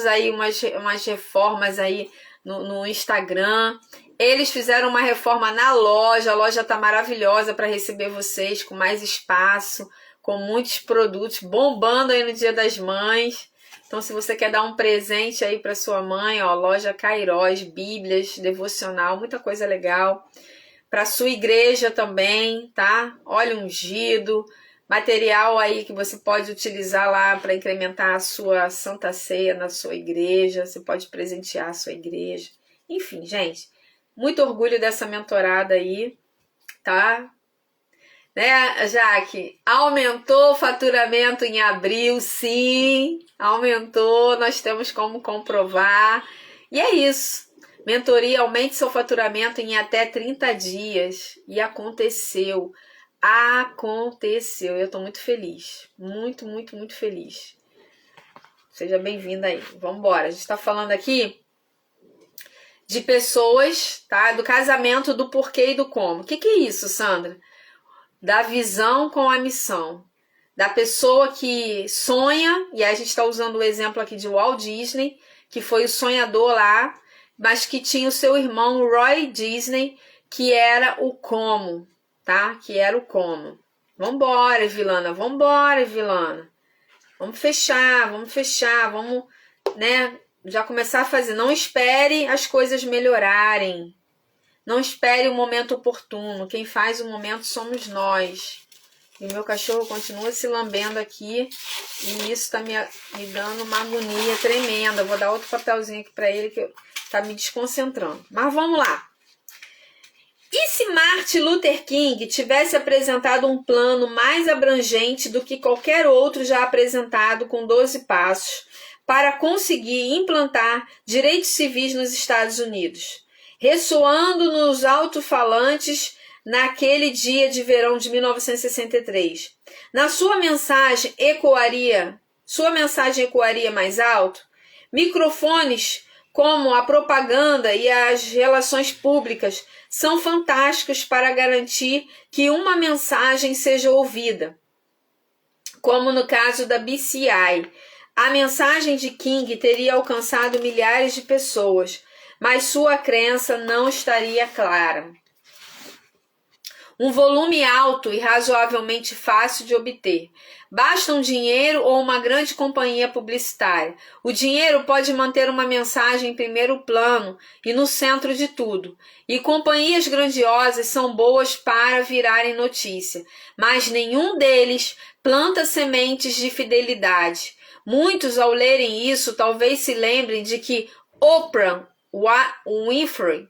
aí umas reformas aí no Instagram. Eles fizeram uma reforma na loja. A loja tá maravilhosa para receber vocês, com mais espaço, com muitos produtos, bombando aí no Dia das Mães. Então, se você quer dar um presente aí para sua mãe, ó, loja Cairós, bíblias, devocional, muita coisa legal. Para sua igreja também, tá? Óleo ungido, material aí que você pode utilizar lá para incrementar a sua Santa Ceia na sua igreja. Você pode presentear a sua igreja. Enfim, gente, muito orgulho dessa mentorada aí, tá? Né, Jaque? Aumentou o faturamento em abril, sim, aumentou, nós temos como comprovar. E é isso. Mentoria aumente seu faturamento em até 30 dias. E aconteceu. Eu estou muito feliz. Muito, muito, muito feliz. Seja bem-vinda aí. Vamos embora. A gente está falando aqui de pessoas, tá? Do casamento, do porquê e do como. O que é isso, Sandra? Da visão com a missão. Da pessoa que sonha, e a gente está usando o exemplo aqui de Walt Disney, que foi o sonhador lá, mas que tinha o seu irmão Roy Disney, que era o como, tá? Que era o como. Vambora, vilana, Vamos fechar, vamos, né? Já começar a fazer. Não espere as coisas melhorarem. Não espere o momento oportuno. Quem faz o momento somos nós. E meu cachorro continua se lambendo aqui. E isso tá me dando uma agonia tremenda. Vou dar outro papelzinho aqui pra ele que tá me desconcentrando. Mas vamos lá. E se Martin Luther King tivesse apresentado um plano mais abrangente do que qualquer outro já apresentado com 12 passos para conseguir implantar direitos civis nos Estados Unidos, ressoando nos alto-falantes naquele dia de verão de 1963. Sua mensagem ecoaria mais alto? Microfones como a propaganda e as relações públicas são fantásticos para garantir que uma mensagem seja ouvida. Como no caso da BCI, a mensagem de King teria alcançado milhares de pessoas, mas sua crença não estaria clara. Um volume alto e razoavelmente fácil de obter. Basta um dinheiro ou uma grande companhia publicitária. O dinheiro pode manter uma mensagem em primeiro plano e no centro de tudo. E companhias grandiosas são boas para virarem notícia, mas nenhum deles planta sementes de fidelidade. Muitos, ao lerem isso, talvez se lembrem de que Oprah Winfrey,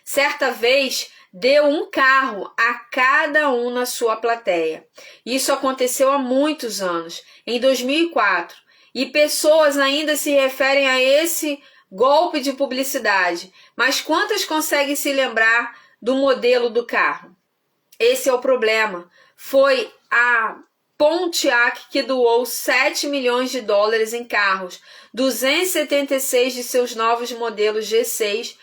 certa vez, deu um carro a cada um na sua plateia. Isso aconteceu há muitos anos, em 2004, e pessoas ainda se referem a esse golpe de publicidade. Mas quantas conseguem se lembrar do modelo do carro? Esse é o problema. Foi a Pontiac que doou 7 milhões de dólares em carros, 276 de seus novos modelos G6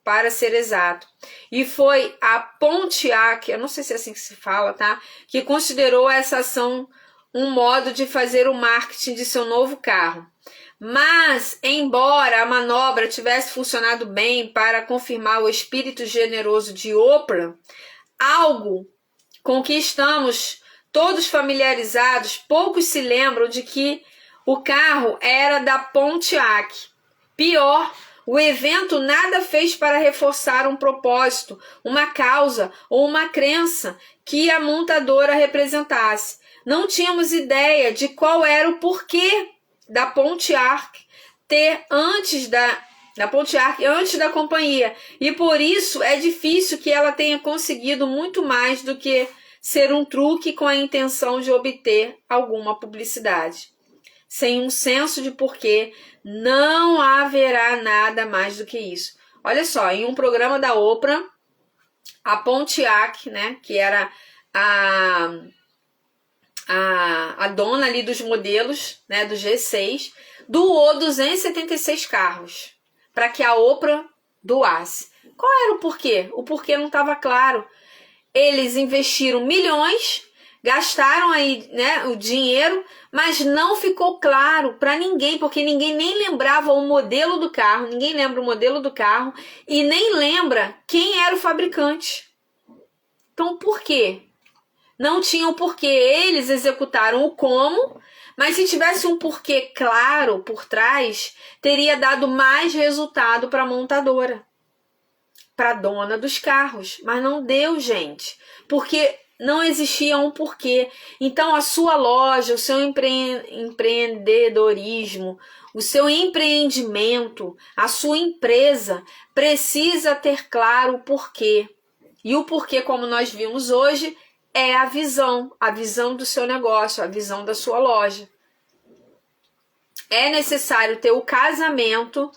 para ser exato. E foi a Pontiac, eu não sei se é assim que se fala, tá? Que considerou essa ação um modo de fazer o marketing de seu novo carro. Mas, embora a manobra tivesse funcionado bem para confirmar o espírito generoso de Oprah, algo com que estamos todos familiarizados, poucos se lembram de que o carro era da Pontiac. Pior, o evento nada fez para reforçar um propósito, uma causa ou uma crença que a montadora representasse. Não tínhamos ideia de qual era o porquê da Pontiac antes da companhia. E por isso é difícil que ela tenha conseguido muito mais do que ser um truque com a intenção de obter alguma publicidade. Sem um senso de porquê, não haverá nada mais do que isso. Olha só, em um programa da Oprah, a Pontiac, né, que era a dona ali dos modelos, né, do G6, doou 276 carros para que a Oprah doasse. Qual era o porquê? O porquê não estava claro. Eles investiram milhões, gastaram aí, né, o dinheiro, mas não ficou claro para ninguém, porque ninguém nem lembrava o modelo do carro, ninguém lembra o modelo do carro e nem lembra quem era o fabricante. Então, por quê? Não tinham porquê. Eles executaram o como, mas se tivesse um porquê claro por trás, teria dado mais resultado para a montadora, para a dona dos carros. Mas não deu, gente, porque não existia um porquê. Então a sua loja, o seu empreendedorismo, o seu empreendimento, a sua empresa precisa ter claro o porquê. E o porquê, como nós vimos hoje, é a visão do seu negócio, a visão da sua loja. É necessário ter o casamento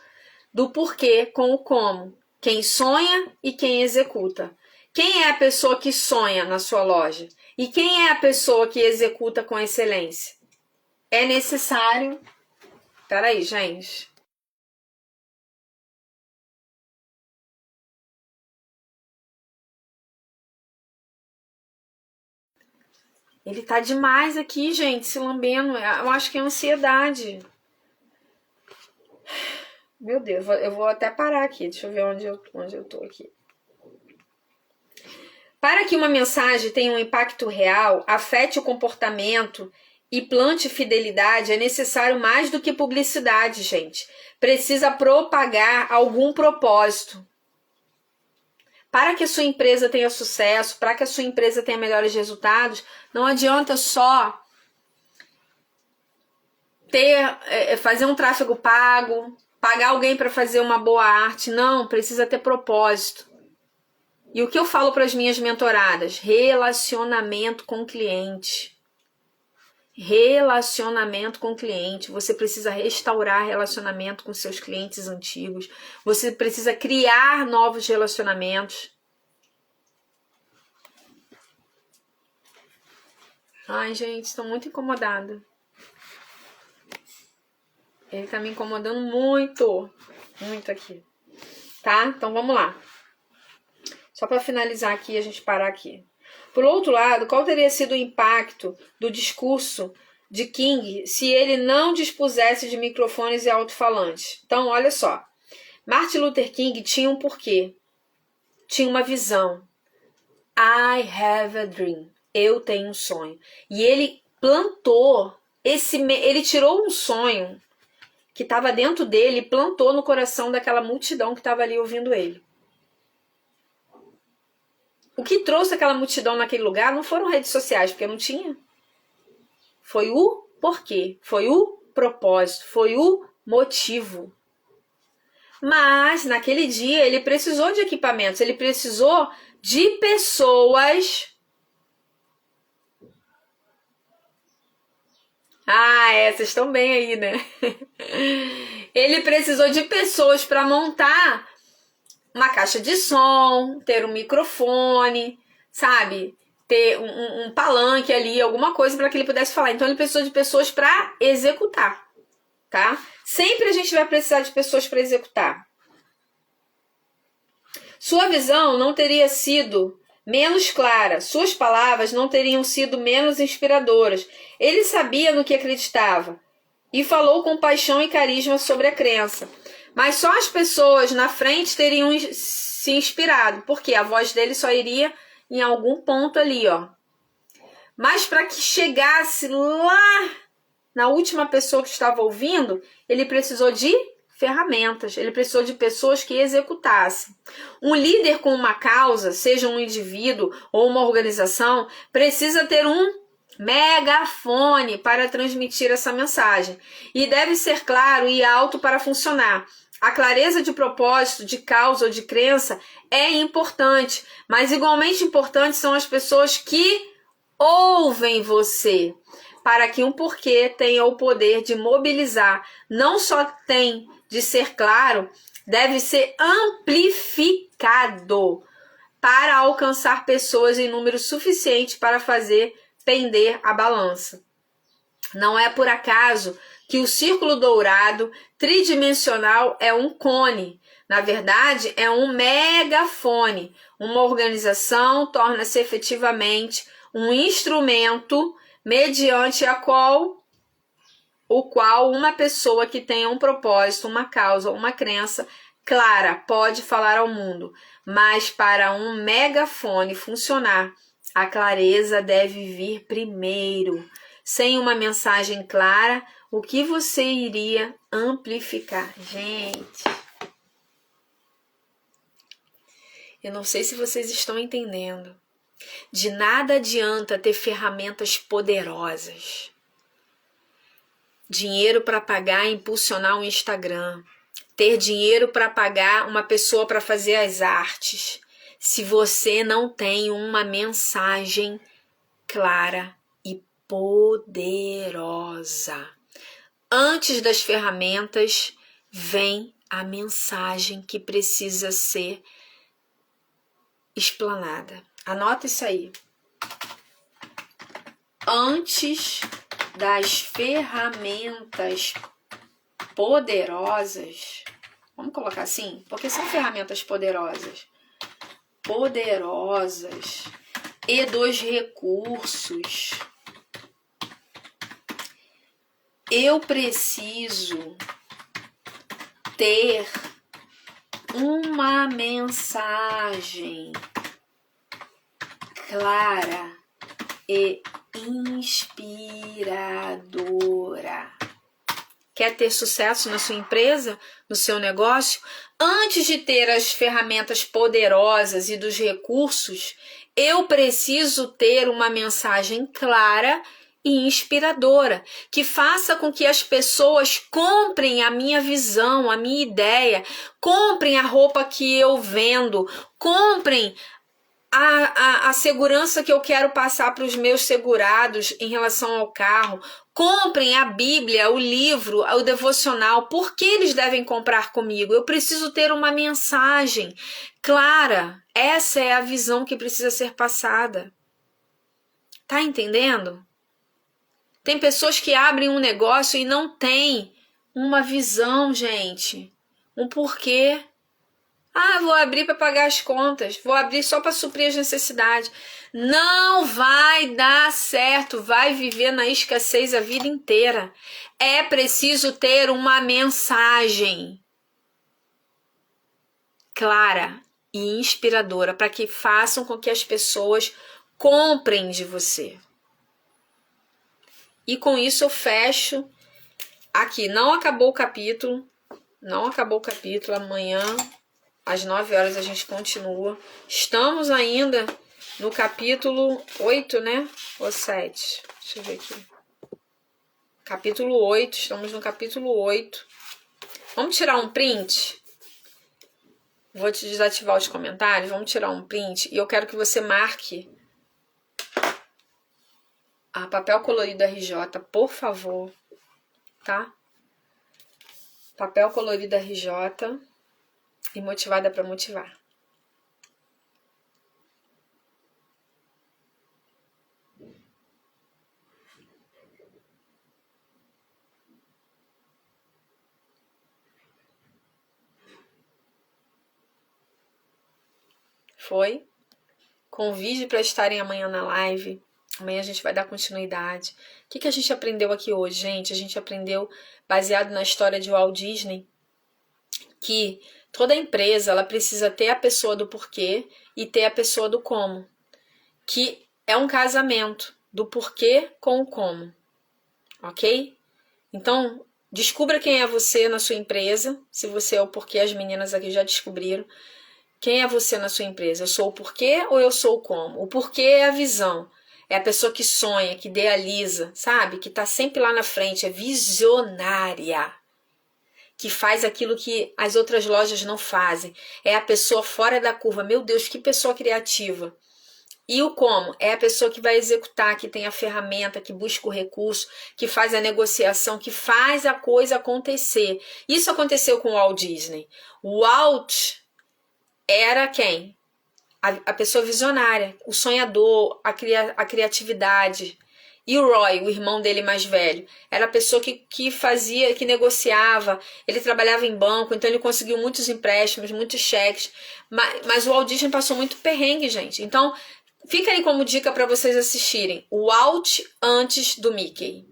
do porquê com o como. Quem sonha e quem executa. Quem é a pessoa que sonha na sua loja? E quem é a pessoa que executa com excelência? É necessário... Peraí, gente. Ele tá demais aqui, gente, se lambendo. Eu acho que é ansiedade. Meu Deus, eu vou até parar aqui. Deixa eu ver onde eu tô aqui. Para que uma mensagem tenha um impacto real, afete o comportamento e plante fidelidade, é necessário mais do que publicidade, gente. Precisa propagar algum propósito. Para que a sua empresa tenha sucesso, para que a sua empresa tenha melhores resultados, não adianta só fazer um tráfego pago, pagar alguém para fazer uma boa arte. Não, precisa ter propósito. E o que eu falo para as minhas mentoradas? Relacionamento com o cliente. Relacionamento com o cliente. Você precisa restaurar relacionamento com seus clientes antigos. Você precisa criar novos relacionamentos. Ai, gente, estou muito incomodada. Ele tá me incomodando muito. Muito aqui. Tá? Então vamos lá. Só para finalizar aqui, a gente parar aqui. Por outro lado, qual teria sido o impacto do discurso de King se ele não dispusesse de microfones e alto-falantes? Então, olha só. Martin Luther King tinha um porquê. Tinha uma visão. I have a dream. Eu tenho um sonho. E ele plantou ele tirou um sonho que estava dentro dele e plantou no coração daquela multidão que estava ali ouvindo ele. O que trouxe aquela multidão naquele lugar não foram redes sociais, porque não tinha. Foi o porquê, foi o propósito, foi o motivo. Mas, naquele dia, ele precisou de equipamentos, ele precisou de pessoas. Vocês estão bem aí, né? Ele precisou de pessoas para montar uma caixa de som, ter um microfone, sabe? Ter um palanque ali, alguma coisa para que ele pudesse falar. Então ele precisou de pessoas para executar, tá? Sempre a gente vai precisar de pessoas para executar. Sua visão não teria sido menos clara, suas palavras não teriam sido menos inspiradoras. Ele sabia no que acreditava e falou com paixão e carisma sobre a crença. Mas só as pessoas na frente teriam se inspirado, porque a voz dele só iria em algum ponto ali, ó. Mas para que chegasse lá na última pessoa que estava ouvindo, ele precisou de ferramentas, ele precisou de pessoas que executassem. Um líder com uma causa, seja um indivíduo ou uma organização, precisa ter um megafone para transmitir essa mensagem. E deve ser claro e alto para funcionar. A clareza de propósito, de causa ou de crença é importante, mas igualmente importantes são as pessoas que ouvem você, para que um porquê tenha o poder de mobilizar. Não só tem de ser claro, deve ser amplificado para alcançar pessoas em número suficiente para fazer pender a balança. Não é por acaso que o círculo dourado tridimensional é um cone. Na verdade, é um megafone. Uma organização torna-se efetivamente um instrumento mediante o qual uma pessoa que tenha um propósito, uma causa, uma crença clara pode falar ao mundo. Mas para um megafone funcionar, a clareza deve vir primeiro. Sem uma mensagem clara, o que você iria amplificar? Gente, eu não sei se vocês estão entendendo. De nada adianta ter ferramentas poderosas. Dinheiro para pagar e impulsionar um Instagram. Ter dinheiro para pagar uma pessoa para fazer as artes. Se você não tem uma mensagem clara e poderosa. Antes das ferramentas, vem a mensagem que precisa ser explanada. Anota isso aí. Antes das ferramentas poderosas, vamos colocar assim, porque são ferramentas poderosas, e dos recursos, eu preciso ter uma mensagem clara e inspiradora. Quer ter sucesso na sua empresa, no seu negócio? Antes de ter as ferramentas poderosas e dos recursos, eu preciso ter uma mensagem clara e inspiradora, que faça com que as pessoas comprem a minha visão, a minha ideia, comprem a roupa que eu vendo, comprem a segurança que eu quero passar para os meus segurados em relação ao carro. Comprem a Bíblia, o livro, o devocional. Por que eles devem comprar comigo? Eu preciso ter uma mensagem clara. Essa é a visão que precisa ser passada. Tá entendendo? Tem pessoas que abrem um negócio e não tem uma visão, gente. Um porquê. Ah, vou abrir para pagar as contas, vou abrir só para suprir as necessidades. Não vai dar certo, vai viver na escassez a vida inteira. É preciso ter uma mensagem clara e inspiradora para que façam com que as pessoas comprem de você. E com isso eu fecho aqui. Não acabou o capítulo, amanhã às 9 horas a gente continua. Estamos ainda no capítulo 8, né? Ou 7? Deixa eu ver aqui. Capítulo 8, estamos no capítulo 8. Vamos tirar um print? Vou te desativar os comentários. Vamos tirar um print e eu quero que você marque a papel colorido RJ, por favor, tá? Papel colorido RJ e motivada para motivar. Foi? Convide para estarem amanhã na live. Amanhã a gente vai dar continuidade. O que a gente aprendeu aqui hoje, gente? A gente aprendeu, baseado na história de Walt Disney, que toda empresa ela precisa ter a pessoa do porquê e ter a pessoa do como. Que é um casamento do porquê com o como. Ok? Então, descubra quem é você na sua empresa. Se você é o porquê, as meninas aqui já descobriram. Quem é você na sua empresa? Eu sou o porquê ou eu sou o como? O porquê é a visão. É a pessoa que sonha, que idealiza, sabe? Que tá sempre lá na frente, é visionária. Que faz aquilo que as outras lojas não fazem. É a pessoa fora da curva. Meu Deus, que pessoa criativa. E o como? É a pessoa que vai executar, que tem a ferramenta, que busca o recurso, que faz a negociação, que faz a coisa acontecer. Isso aconteceu com o Walt Disney. O Walt era quem? A pessoa visionária, o sonhador, a criatividade. E o Roy, o irmão dele mais velho, era a pessoa que fazia, que negociava. Ele trabalhava em banco, então ele conseguiu muitos empréstimos, muitos cheques. Mas o Walt Disney passou muito perrengue, gente. Então, fica aí como dica para vocês assistirem. O Walt antes do Mickey.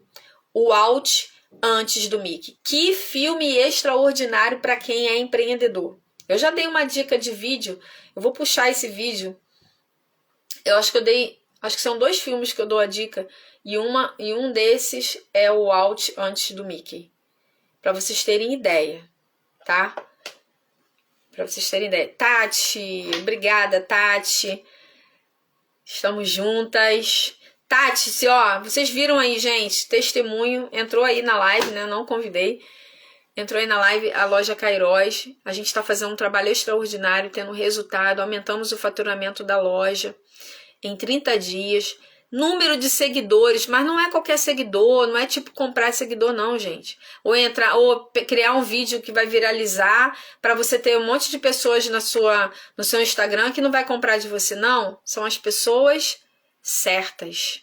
O Walt antes do Mickey. Que filme extraordinário para quem é empreendedor. Eu já dei uma dica de vídeo. Eu vou puxar esse vídeo. Acho que são 2 filmes que eu dou a dica. E um desses é o Walt antes do Mickey. Para vocês terem ideia, tá? Para vocês terem ideia. Tati, obrigada, Tati. Estamos juntas. Tati, vocês viram aí, gente, testemunho. Entrou aí na live, né? Não convidei. Entrou aí na live a loja Cairós. A gente está fazendo um trabalho extraordinário, tendo resultado. Aumentamos o faturamento da loja em 30 dias. Número de seguidores, mas não é qualquer seguidor, não é tipo comprar seguidor não, gente. Ou criar um vídeo que vai viralizar para você ter um monte de pessoas no seu Instagram que não vai comprar de você, não. São as pessoas certas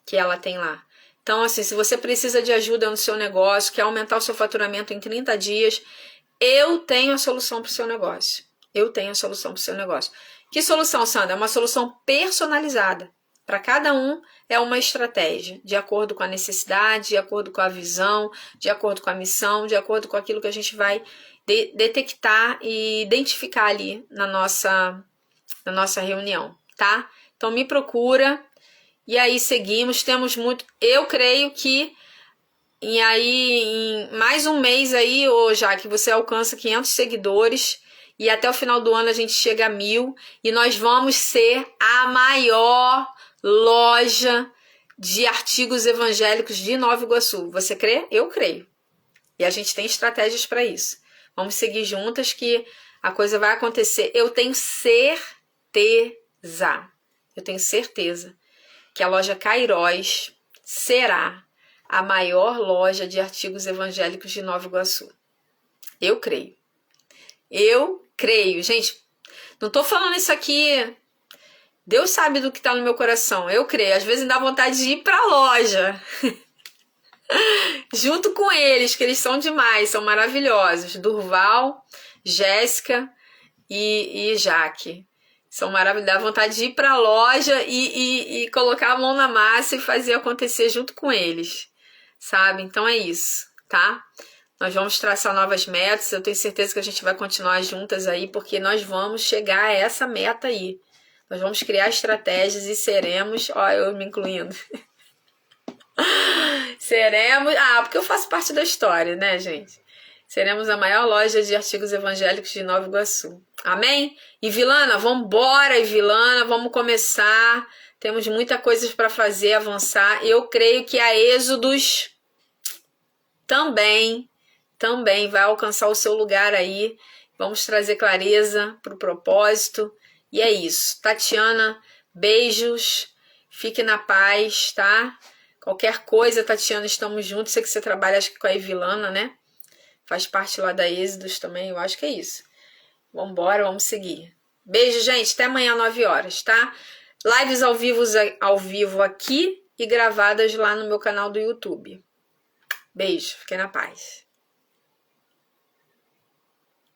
que ela tem lá. Então, assim, se você precisa de ajuda no seu negócio, quer aumentar o seu faturamento em 30 dias, eu tenho a solução para o seu negócio. Que solução, Sandra? É uma solução personalizada. Para cada um é uma estratégia, de acordo com a necessidade, de acordo com a visão, de acordo com a missão, de acordo com aquilo que a gente vai detectar e identificar ali na nossa reunião, tá? Então, me procura. E aí seguimos, temos muito. Eu creio que E aí, em mais um mês aí, ô Jaque, você alcança 500 seguidores e até o final do ano a gente chega a 1000 e nós vamos ser a maior loja de artigos evangélicos de Nova Iguaçu. Você crê? Eu creio. E a gente tem estratégias para isso. Vamos seguir juntas que a coisa vai acontecer. Eu tenho certeza que a loja Cairós será a maior loja de artigos evangélicos de Nova Iguaçu. Eu creio. Eu creio. Gente, não tô falando isso aqui. Deus sabe do que tá no meu coração. Eu creio. Às vezes dá vontade de ir pra loja. Junto com eles, que eles são demais, são maravilhosos. Durval, Jéssica e Jaque. São maravilhosos. Dá vontade de ir pra loja e colocar a mão na massa e fazer acontecer junto com eles. Sabe? Então é isso, tá? Nós vamos traçar novas metas. Eu tenho certeza que a gente vai continuar juntas aí, porque nós vamos chegar a essa meta aí. Nós vamos criar estratégias e seremos... Ó, eu me incluindo. Seremos... Ah, porque eu faço parte da história, né, gente? Seremos a maior loja de artigos evangélicos de Nova Iguaçu. Amém? E Vilana, vamos embora, Vilana, vamos começar. Temos muita coisa para fazer, avançar. Eu creio que a Êxodos também vai alcançar o seu lugar aí. Vamos trazer clareza para o propósito. E é isso. Tatiana, beijos. Fique na paz, tá? Qualquer coisa, Tatiana, estamos juntos. Sei que você trabalha, acho que com a Evilana, né? Faz parte lá da Êxodos também. Eu acho que é isso. Vamos embora, vamos seguir. Beijo, gente. Até amanhã, 9 horas, tá? Lives ao vivo aqui e gravadas lá no meu canal do YouTube. Beijo. Fiquem na paz.